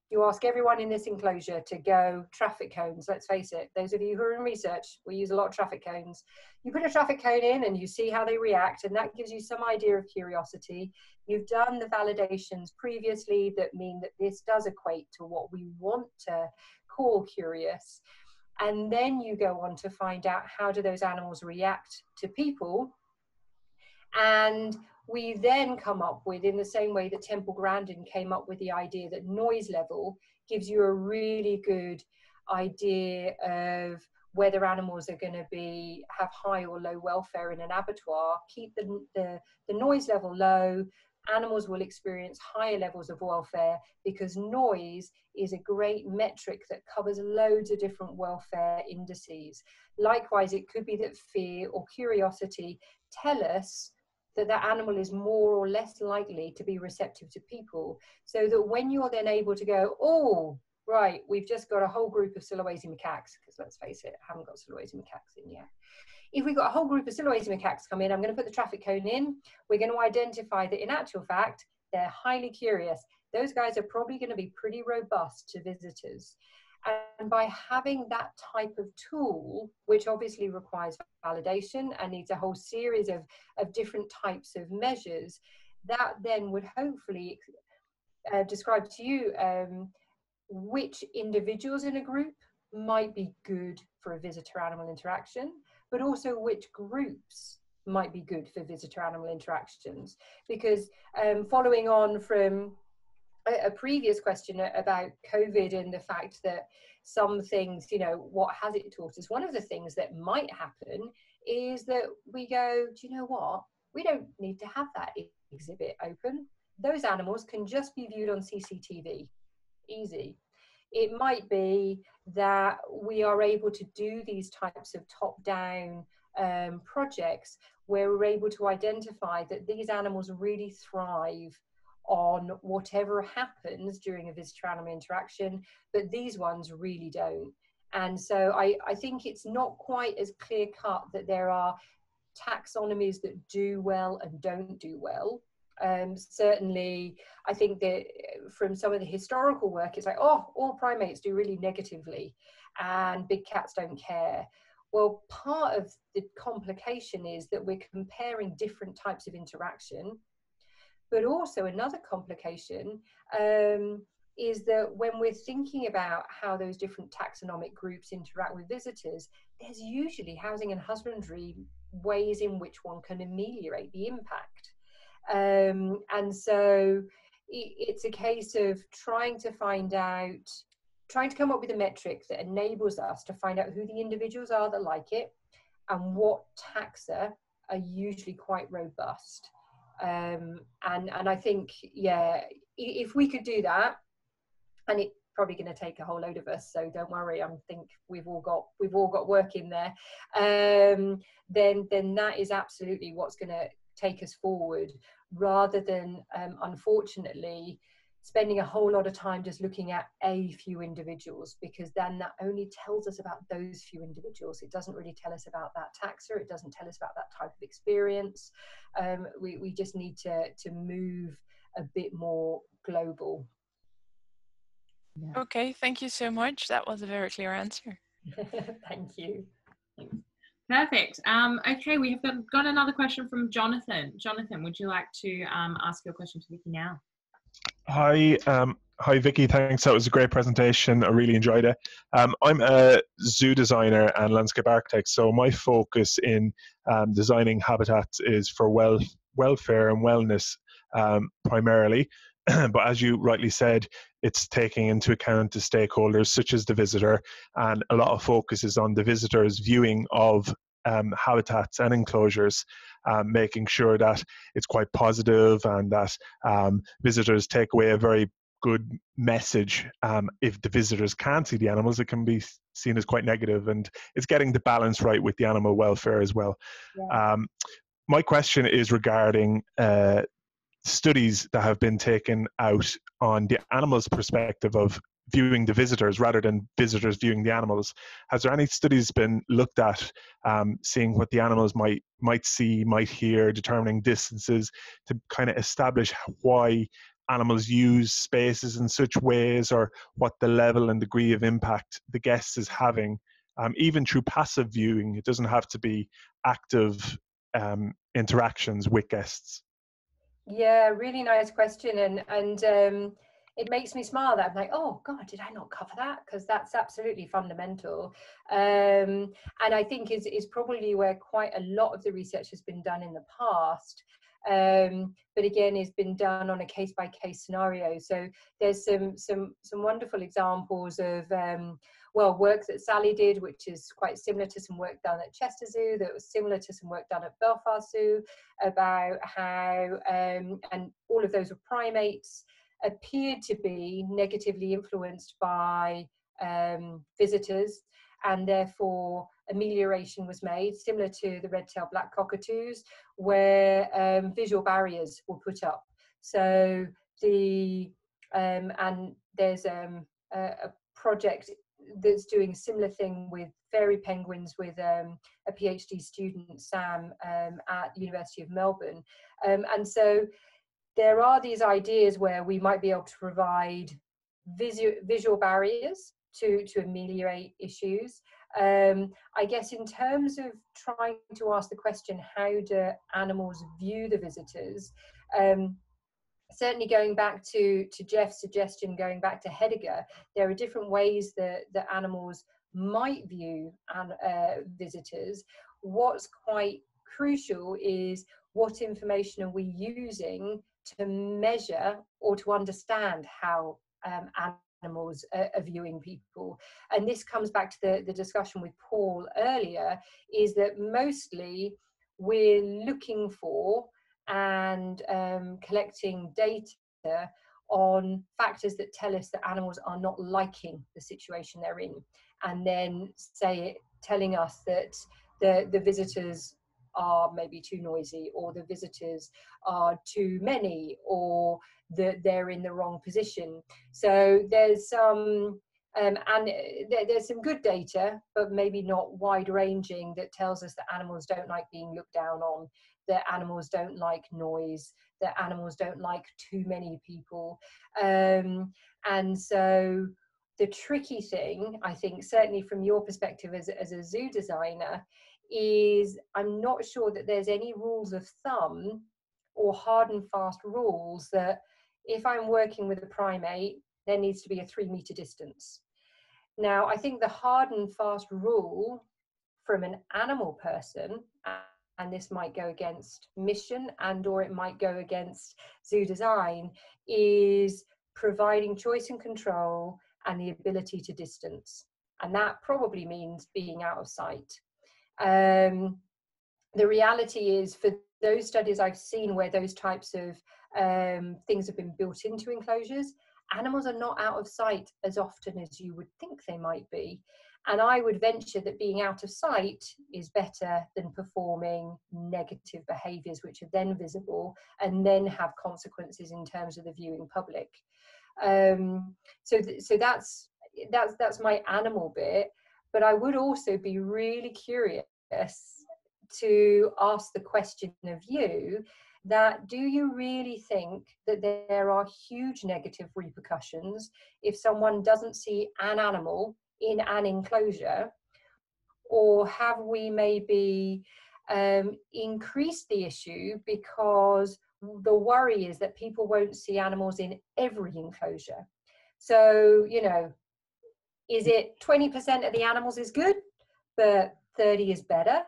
You ask everyone in this enclosure to go traffic cones. Let's face it, those of you who are in research, we use a lot of traffic cones. You put a traffic cone in and you see how they react, and that gives you some idea of curiosity. You've done the validations previously that mean that this does equate to what we want to call curious. And then you go on to find out how do those animals react to people. And we then come up with, in the same way that Temple Grandin came up with the idea that noise level gives you a really good idea of whether animals are going to have high or low welfare in an abattoir. Keep the noise level low, animals will experience higher levels of welfare, because noise is a great metric that covers loads of different welfare indices. Likewise, it could be that fear or curiosity tell us that the animal is more or less likely to be receptive to people, so that when you're then able to go, oh, right, we've just got a whole group of Sulawesi macaques, because let's face it, I haven't got Sulawesi macaques in yet. If we've got a whole group of Sulawesi macaques come in, I'm going to put the traffic cone in. We're going to identify that in actual fact, they're highly curious. Those guys are probably going to be pretty robust to visitors. And by having that type of tool, which obviously requires validation and needs a whole series of different types of measures, that then would hopefully describe to you which individuals in a group might be good for a visitor-animal interaction, but also which groups might be good for visitor-animal interactions. Because following on from a previous question about COVID and the fact that some things, you know, what has it taught us? One of the things that might happen is that we go, do you know what? We don't need to have that exhibit open. Those animals can just be viewed on CCTV. Easy. It might be that we are able to do these types of top-down projects where we're able to identify that these animals really thrive on whatever happens during a visitor-animal interaction, but these ones really don't. And so I think it's not quite as clear-cut that there are taxonomies that do well and don't do well. Certainly, I think that from some of the historical work, it's like, oh, all primates do really negatively and big cats don't care. Well, part of the complication is that we're comparing different types of interaction, but also another complication is that when we're thinking about how those different taxonomic groups interact with visitors, there's usually housing and husbandry ways in which one can ameliorate the impact. And so it's a case of trying to find out, trying to come up with a metric that enables us to find out who the individuals are that like it and what taxa are usually quite robust. And I think, yeah, if we could do that, and it's probably going to take a whole load of us, so don't worry, I think we've all got work in there, then that is absolutely what's going to take us forward, rather than unfortunately spending a whole lot of time just looking at a few individuals, because then that only tells us about those few individuals. It doesn't really tell us about that taxa, it doesn't tell us about that type of experience. We just need to move a bit more global. Yeah. Okay, thank you so much. That was a very clear answer. Thank you. Perfect. Okay, we have got another question from Jonathan. Jonathan, would you like to ask your question to Vicky now? Hi, hi Vicky. Thanks. That was a great presentation. I really enjoyed it. I'm a zoo designer and landscape architect, so my focus in designing habitats is for welfare and wellness primarily. But as you rightly said, it's taking into account the stakeholders such as the visitor, and a lot of focus is on the visitor's viewing of habitats and enclosures, making sure that it's quite positive and that visitors take away a very good message. If the visitors can't see the animals, it can be seen as quite negative, and it's getting the balance right with the animal welfare as well. Yeah. My question is regarding studies that have been taken out on the animals' perspective of viewing the visitors rather than visitors viewing the animals. Has there any studies been looked at, seeing what the animals might see, might hear, determining distances, to kind of establish why animals use spaces in such ways, or what the level and degree of impact the guest is having, even through passive viewing? It doesn't have to be active interactions with guests. Yeah, really nice question, and it makes me smile that I'm like, oh God, did I not cover that? Because that's absolutely fundamental, and I think is probably where quite a lot of the research has been done in the past. But again, it's been done on a case-by-case scenario. So there's some wonderful examples of well, work that Sally did, which is quite similar to some work done at Chester Zoo, that was similar to some work done at Belfast Zoo, about how, and all of those were primates, appeared to be negatively influenced by visitors, and therefore amelioration was made, similar to the red-tailed black cockatoos, where visual barriers were put up. So and there's a project that's doing a similar thing with fairy penguins with a PhD student, Sam, at the University of Melbourne. And so there are these ideas where we might be able to provide visual barriers to ameliorate issues. I guess in terms of trying to ask the question, how do animals view the visitors? Certainly going back to Jeff's suggestion, going back to Heidegger, there are different ways that animals might view visitors. What's quite crucial is what information are we using to measure or to understand how animals are viewing people. And this comes back to the discussion with Paul earlier, is that mostly we're looking for and collecting data on factors that tell us that animals are not liking the situation they're in, and then telling us that the visitors are maybe too noisy, or the visitors are too many, or that they're in the wrong position. So there's some there's some good data, but maybe not wide ranging, that tells us that animals don't like being looked down on, that animals don't like noise, that animals don't like too many people. And so the tricky thing, I think, certainly from your perspective as a zoo designer, is I'm not sure that there's any rules of thumb or hard and fast rules that if I'm working with a primate, there needs to be a 3-meter distance. Now, I think the hard and fast rule from an animal person, and this might go against mission and or it might go against zoo design, is providing choice and control and the ability to distance. And that probably means being out of sight. The reality is, for those studies I've seen where those types of things have been built into enclosures, animals are not out of sight as often as you would think they might be. And I would venture that being out of sight is better than performing negative behaviours, which are then visible and then have consequences in terms of the viewing public. So that's my animal bit. But I would also be really curious to ask the question of you, that do you really think that there are huge negative repercussions if someone doesn't see an animal in an enclosure, or have we maybe increased the issue because the worry is that people won't see animals in every enclosure? So, you know, is it 20% of the animals is good, but 30 is better?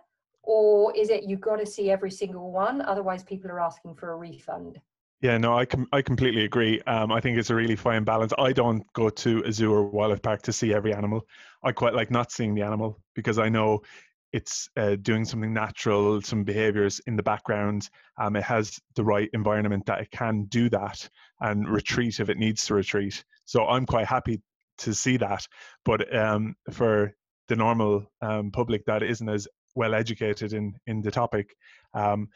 Or is it you've got to see every single one, otherwise people are asking for a refund? Yeah, no, I completely agree. I think it's a really fine balance. I don't go to a zoo or wildlife park to see every animal. I quite like not seeing the animal because I know it's doing something natural, some behaviors in the background. It has the right environment that it can do that and retreat if it needs to retreat. So I'm quite happy to see that. But for the normal public that isn't as well educated in the topic, and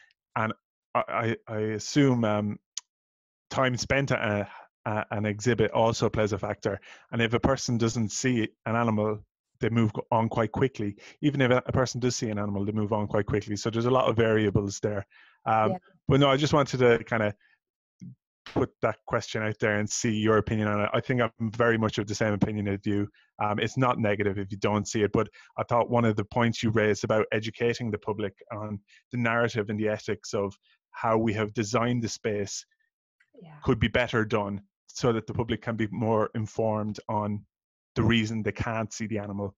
I assume time spent at an exhibit also plays a factor. And if a person doesn't see an animal, they move on quite quickly. Even if a person does see an animal, they move on quite quickly. So there's a lot of variables there. But no, I just wanted to kind of put that question out there and see your opinion on it. I think I'm very much of the same opinion as you. It's not negative if you don't see it, but I thought one of the points you raised about educating the public on the narrative and the ethics of how we have designed the space could be better done so that the public can be more informed on the reason they can't see the animal.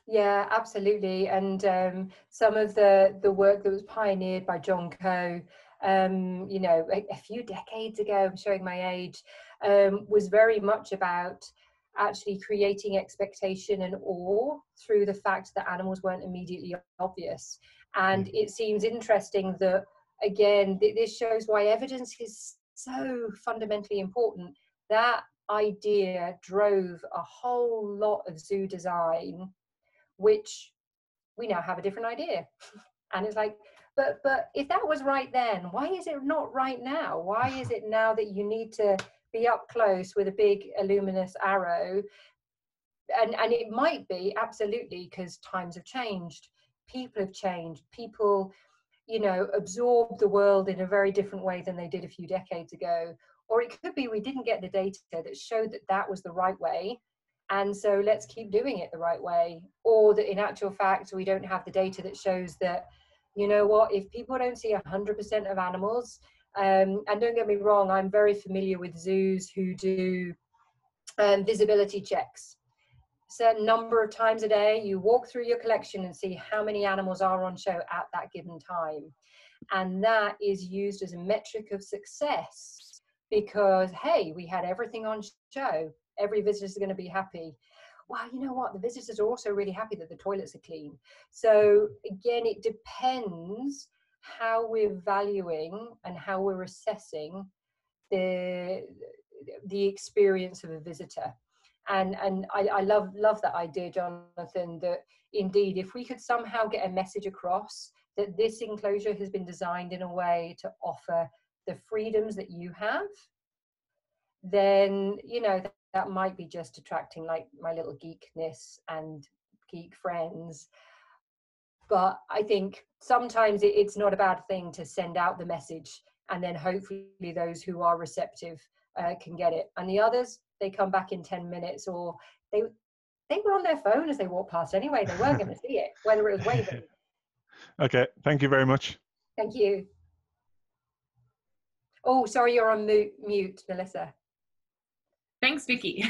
Yeah, absolutely. And some of the work that was pioneered by John Coe, you know, a few decades ago, I'm showing my age, was very much about actually creating expectation and awe through the fact that animals weren't immediately obvious. And it seems interesting that, again, this shows why evidence is so fundamentally important. That idea drove a whole lot of zoo design, which we now have a different idea. And it's like, but if that was right then, why is it not right now? Why is it now that you need to be up close with a big luminous arrow? And it might be absolutely because times have changed, people have changed, people, you know, absorb the world in a very different way than they did a few decades ago. Or it could be we didn't get the data that showed that that was the right way, and so let's keep doing it the right way. Or that in actual fact we don't have the data that shows that, you know what, if people don't see 100% of animals, and don't get me wrong, I'm very familiar with zoos who do visibility checks. Certain number of times a day you walk through your collection and see how many animals are on show at that given time. And that is used as a metric of success because, hey, we had everything on show. Every visitor is going to be happy. Well, you know what? The visitors are also really happy that the toilets are clean. So again, it depends how we're valuing and how we're assessing the experience of a visitor. And I love that idea, Jonathan, that indeed, if we could somehow get a message across that this enclosure has been designed in a way to offer the freedoms that you have, then, you know, that might be just attracting like my little geekness and geek friends. But I think sometimes it's not a bad thing to send out the message, and then hopefully those who are receptive can get it. And the others, they come back in 10 minutes, or they were on their phone as they walked past anyway. They weren't going to see it, whether it was waving. Okay, thank you very much. Thank you. Oh, sorry, you're on mute, Melissa. Thanks, Vicky.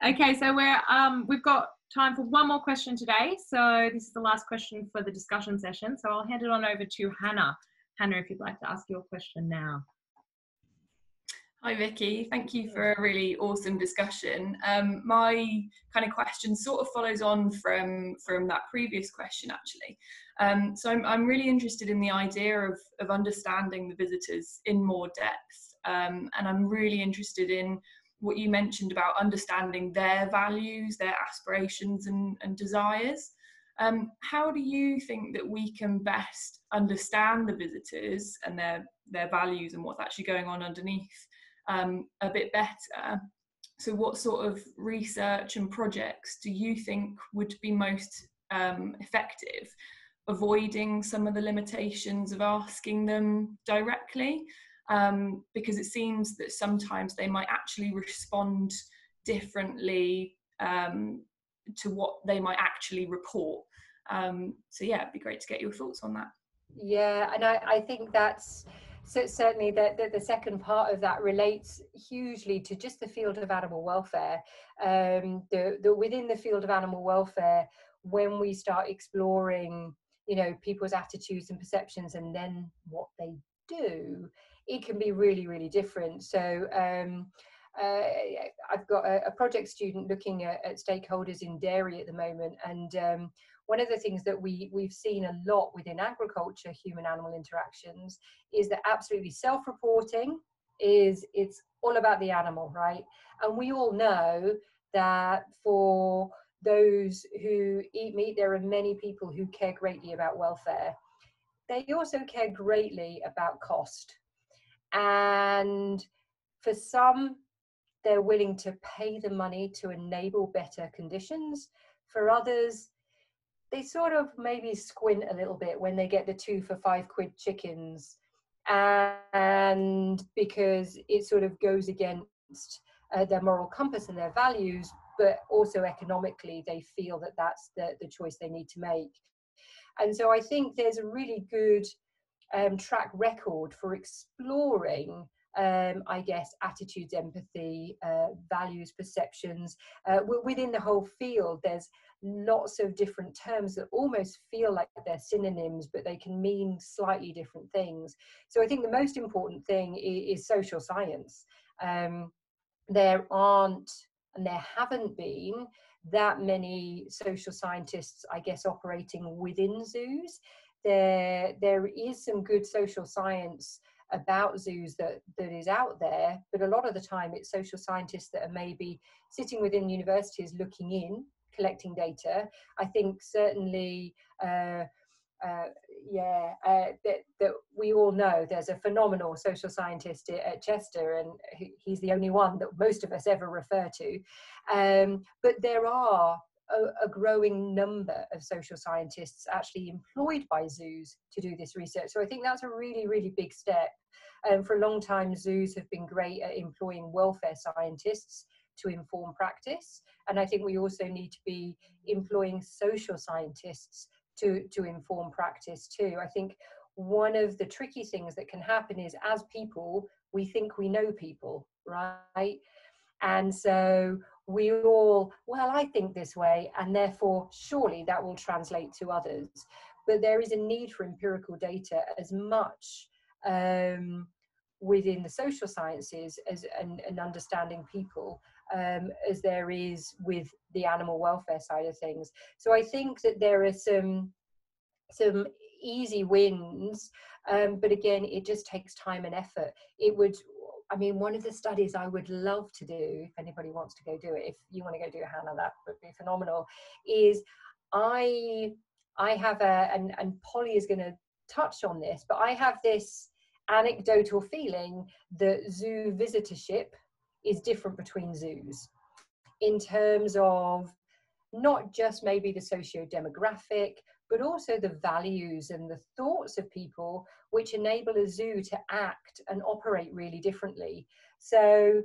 Okay, so we've got time for one more question today. So this is the last question for the discussion session. So I'll hand it on over to Hannah. Hannah, if you'd like to ask your question now. Hi Vicky, thank you for a really awesome discussion. My kind of question sort of follows on from that previous question actually. So I'm really interested in the idea of understanding the visitors in more depth, and I'm really interested in what you mentioned about understanding their values, their aspirations and desires. How do you think that we can best understand the visitors and their values and what's actually going on underneath a bit better? So what sort of research and projects do you think would be most effective, avoiding some of the limitations of asking them directly? Because it seems that sometimes they might actually respond differently to what they might actually report. So yeah, it'd be great to get your thoughts on that. Yeah, and I think that's certainly the second part of that relates hugely to just the field of animal welfare. Within the field of animal welfare, when we start exploring, you know, people's attitudes and perceptions and then what they do, it can be really, really different. So I've got a project student looking at stakeholders in dairy at the moment, and one of the things that we've seen a lot within agriculture, human-animal interactions, is that absolutely self-reporting it's all about the animal, right? And we all know that for those who eat meat, there are many people who care greatly about welfare. They also care greatly about cost. And for some, they're willing to pay the money to enable better conditions. For others, they sort of maybe squint a little bit when they get the 2 for £5 chickens, and because it sort of goes against their moral compass and their values, but also economically they feel that that's the choice they need to make. And so I think there's a really good track record for exploring I guess attitudes, empathy, values, perceptions. Within the whole field, there's lots of different terms that almost feel like they're synonyms, but they can mean slightly different things. So I think the most important thing is social science. There aren't, and there haven't been, that many social scientists, I guess, operating within zoos. There is some good social science about zoos that is out there, but a lot of the time it's social scientists that are maybe sitting within universities looking in, collecting data. I think certainly that we all know there's a phenomenal social scientist at Chester, and he's the only one that most of us ever refer to, but there are a growing number of social scientists actually employed by zoos to do this research. So I think that's a really, really big step. For a long time, zoos have been great at employing welfare scientists to inform practice. And I think we also need to be employing social scientists to inform practice too. I think one of the tricky things that can happen is, as people, we think we know people, right? And so we all, well, I think this way, and therefore surely that will translate to others. but there is a need for empirical data as much within the social sciences and understanding people as there is with the animal welfare side of things. So I think that there are some easy wins, but again, it just takes time and effort. It would, I mean, one of the studies I would love to do, if anybody wants to go do it, if you want to go do it, Hannah, that would be phenomenal, is I have and Polly is going to touch on this, but I have this anecdotal feeling that zoo visitorship is different between zoos in terms of not just maybe the socio-demographic, but also the values and the thoughts of people which enable a zoo to act and operate really differently. So,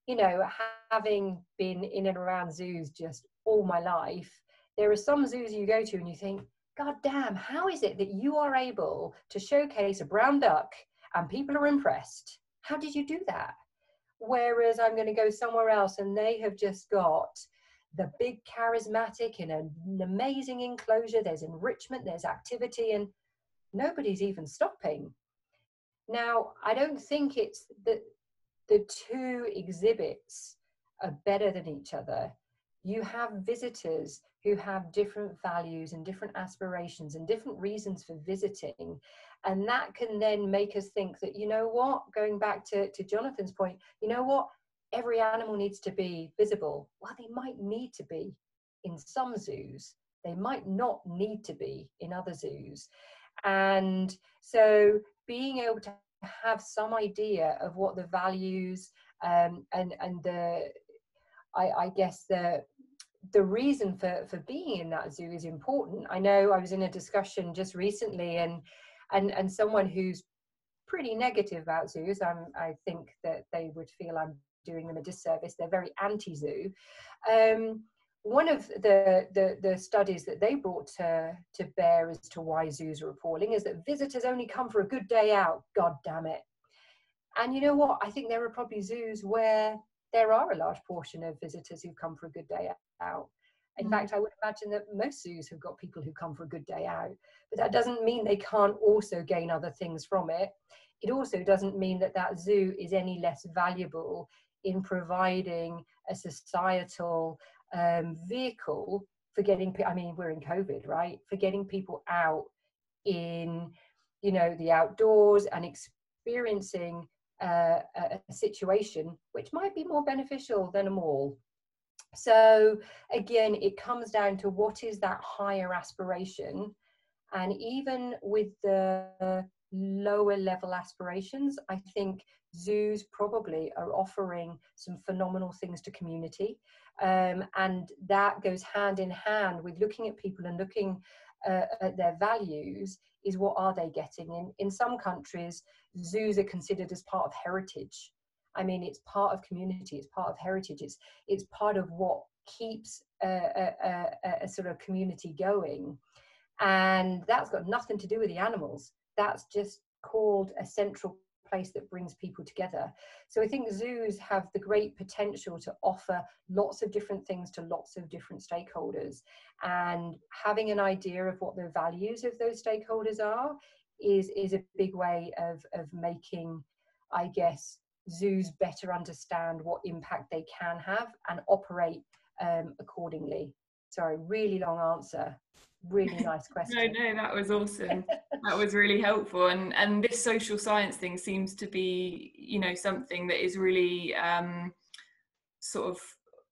you know, having been in and around zoos just all my life, there are some zoos you go to and you think, God damn, how is it that you are able to showcase a brown duck and people are impressed? How did you do that? Whereas I'm going to go somewhere else and they have just got the big charismatic in an amazing enclosure, there's enrichment, there's activity, and nobody's even stopping. Now, I don't think it's that the two exhibits are better than each other. You have visitors who have different values and different aspirations and different reasons for visiting. And that can then make us think that, you know what, going back to Jonathan's point, you know what, every animal needs to be visible. Well, they might need to be in some zoos. They might not need to be in other zoos. And so being able to have some idea of what the values and the, I guess the reason for being in that zoo is important. I know I was in a discussion just recently and someone who's pretty negative about zoos, I think that they would feel I'm doing them a disservice. They're very anti-zoo. One of the studies that they brought to bear as to why zoos are appalling is that visitors only come for a good day out. God damn it. And you know what? I think there are probably zoos where there are a large portion of visitors who come for a good day out. In fact, I would imagine that most zoos have got people who come for a good day out, but that doesn't mean they can't also gain other things from it. It also doesn't mean that that zoo is any less valuable in providing a societal vehicle for getting, I mean, we're in COVID, right? For getting people out in, you know, the outdoors and experiencing a situation which might be more beneficial than a mall. So again, it comes down to what is that higher aspiration. And even with the lower level aspirations, I think zoos probably are offering some phenomenal things to community. And that goes hand in hand with looking at people and looking at their values. Is what are they getting? In some countries, zoos are considered as part of heritage. I mean, it's part of community, it's part of heritage, it's part of what keeps a sort of community going. And that's got nothing to do with the animals. That's just called a central place that brings people together. So I think zoos have the great potential to offer lots of different things to lots of different stakeholders. And having an idea of what the values of those stakeholders are is a big way of making, I guess, zoos better understand what impact they can have and operate accordingly. Sorry, really long answer. Really nice question. No, that was awesome. That was really helpful. And this social science thing seems to be, you know, something that is really sort of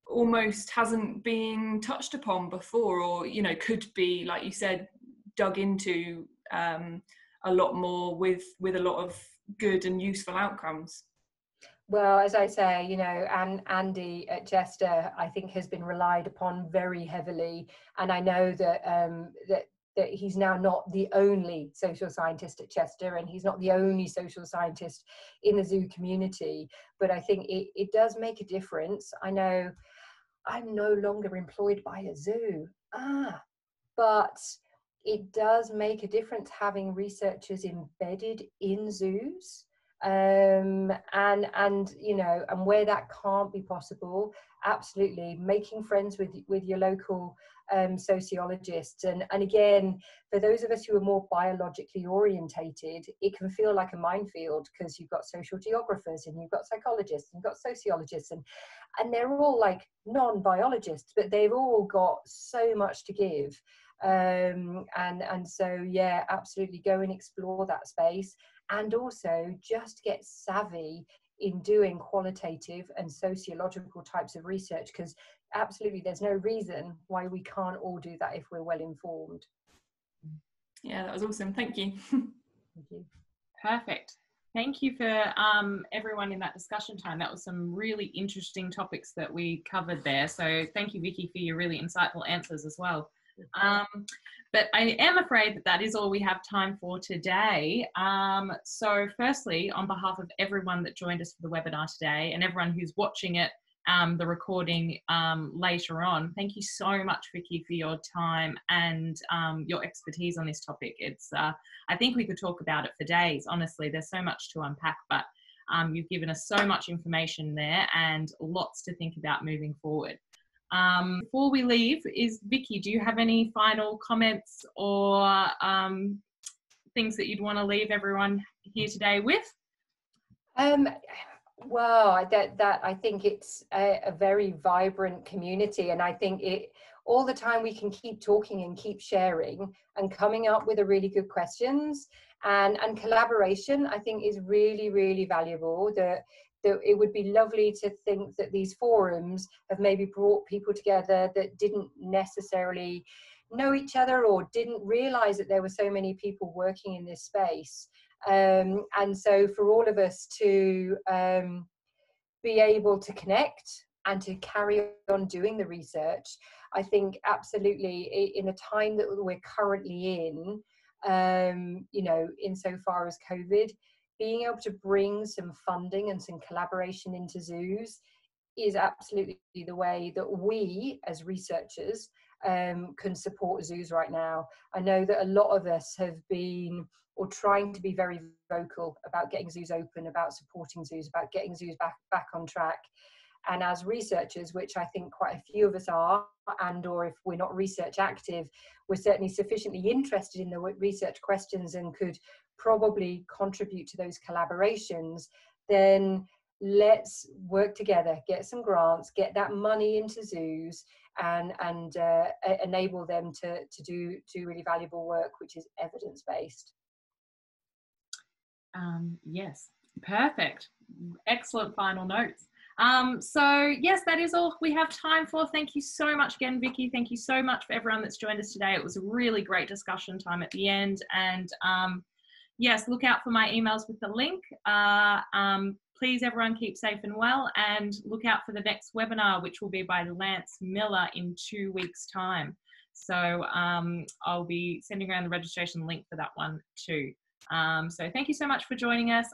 almost hasn't been touched upon before, or, you know, could be, like you said, dug into a lot more with a lot of good and useful outcomes. Well, as I say, you know, and Andy at Chester, I think, has been relied upon very heavily. And I know that that he's now not the only social scientist at Chester, and he's not the only social scientist in the zoo community. But I think it does make a difference. I know I'm no longer employed by a zoo, but it does make a difference having researchers embedded in zoos. and you know, and where that can't be possible, absolutely making friends with your local sociologists. And again, for those of us who are more biologically orientated, it can feel like a minefield, because you've got social geographers and you've got psychologists and you've got sociologists, and they're all like non-biologists, but they've all got so much to give. And so yeah, absolutely go and explore that space, and also just get savvy in doing qualitative and sociological types of research, because absolutely there's no reason why we can't all do that if we're well informed. Yeah, that was awesome. Thank you. Thank you. Perfect. Thank you for everyone in that discussion time. That was some really interesting topics that we covered there. So thank you, Vicky, for your really insightful answers as well. But I am afraid that is all we have time for today. So firstly, on behalf of everyone that joined us for the webinar today, and everyone who's watching it, the recording later on, thank you so much, Vicky, for your time and your expertise on this topic. It's I think we could talk about it for days. Honestly, there's so much to unpack, but you've given us so much information there and lots to think about moving forward. Before we leave, Vicky, do you have any final comments or things that you'd want to leave everyone here today with? Well, that I think it's a very vibrant community, and I think all the time we can keep talking and keep sharing and coming up with a really good questions, and collaboration, I think, is really, really valuable. That it would be lovely to think that these forums have maybe brought people together that didn't necessarily know each other or didn't realize that there were so many people working in this space. And so for all of us to be able to connect and to carry on doing the research, I think absolutely in the time that we're currently in, you know, insofar as COVID, being able to bring some funding and some collaboration into zoos is absolutely the way that we as researchers can support zoos right now. I know that a lot of us have been, or trying to be, very vocal about getting zoos open, about supporting zoos, about getting zoos back on track. And as researchers, which I think quite a few of us are, and or if we're not research active, we're certainly sufficiently interested in the research questions and could probably contribute to those collaborations, then let's work together, get some grants, get that money into zoos, and enable them to do really valuable work, which is evidence-based. Yes, perfect. Excellent final notes. So yes, that is all we have time for. Thank you so much again, Vicky. Thank you so much for everyone that's joined us today. It was a really great discussion time at the end. And yes, look out for my emails with the link. Please, everyone, keep safe and well, and look out for the next webinar, which will be by Lance Miller in 2 weeks' time. So I'll be sending around the registration link for that one too. So thank you so much for joining us.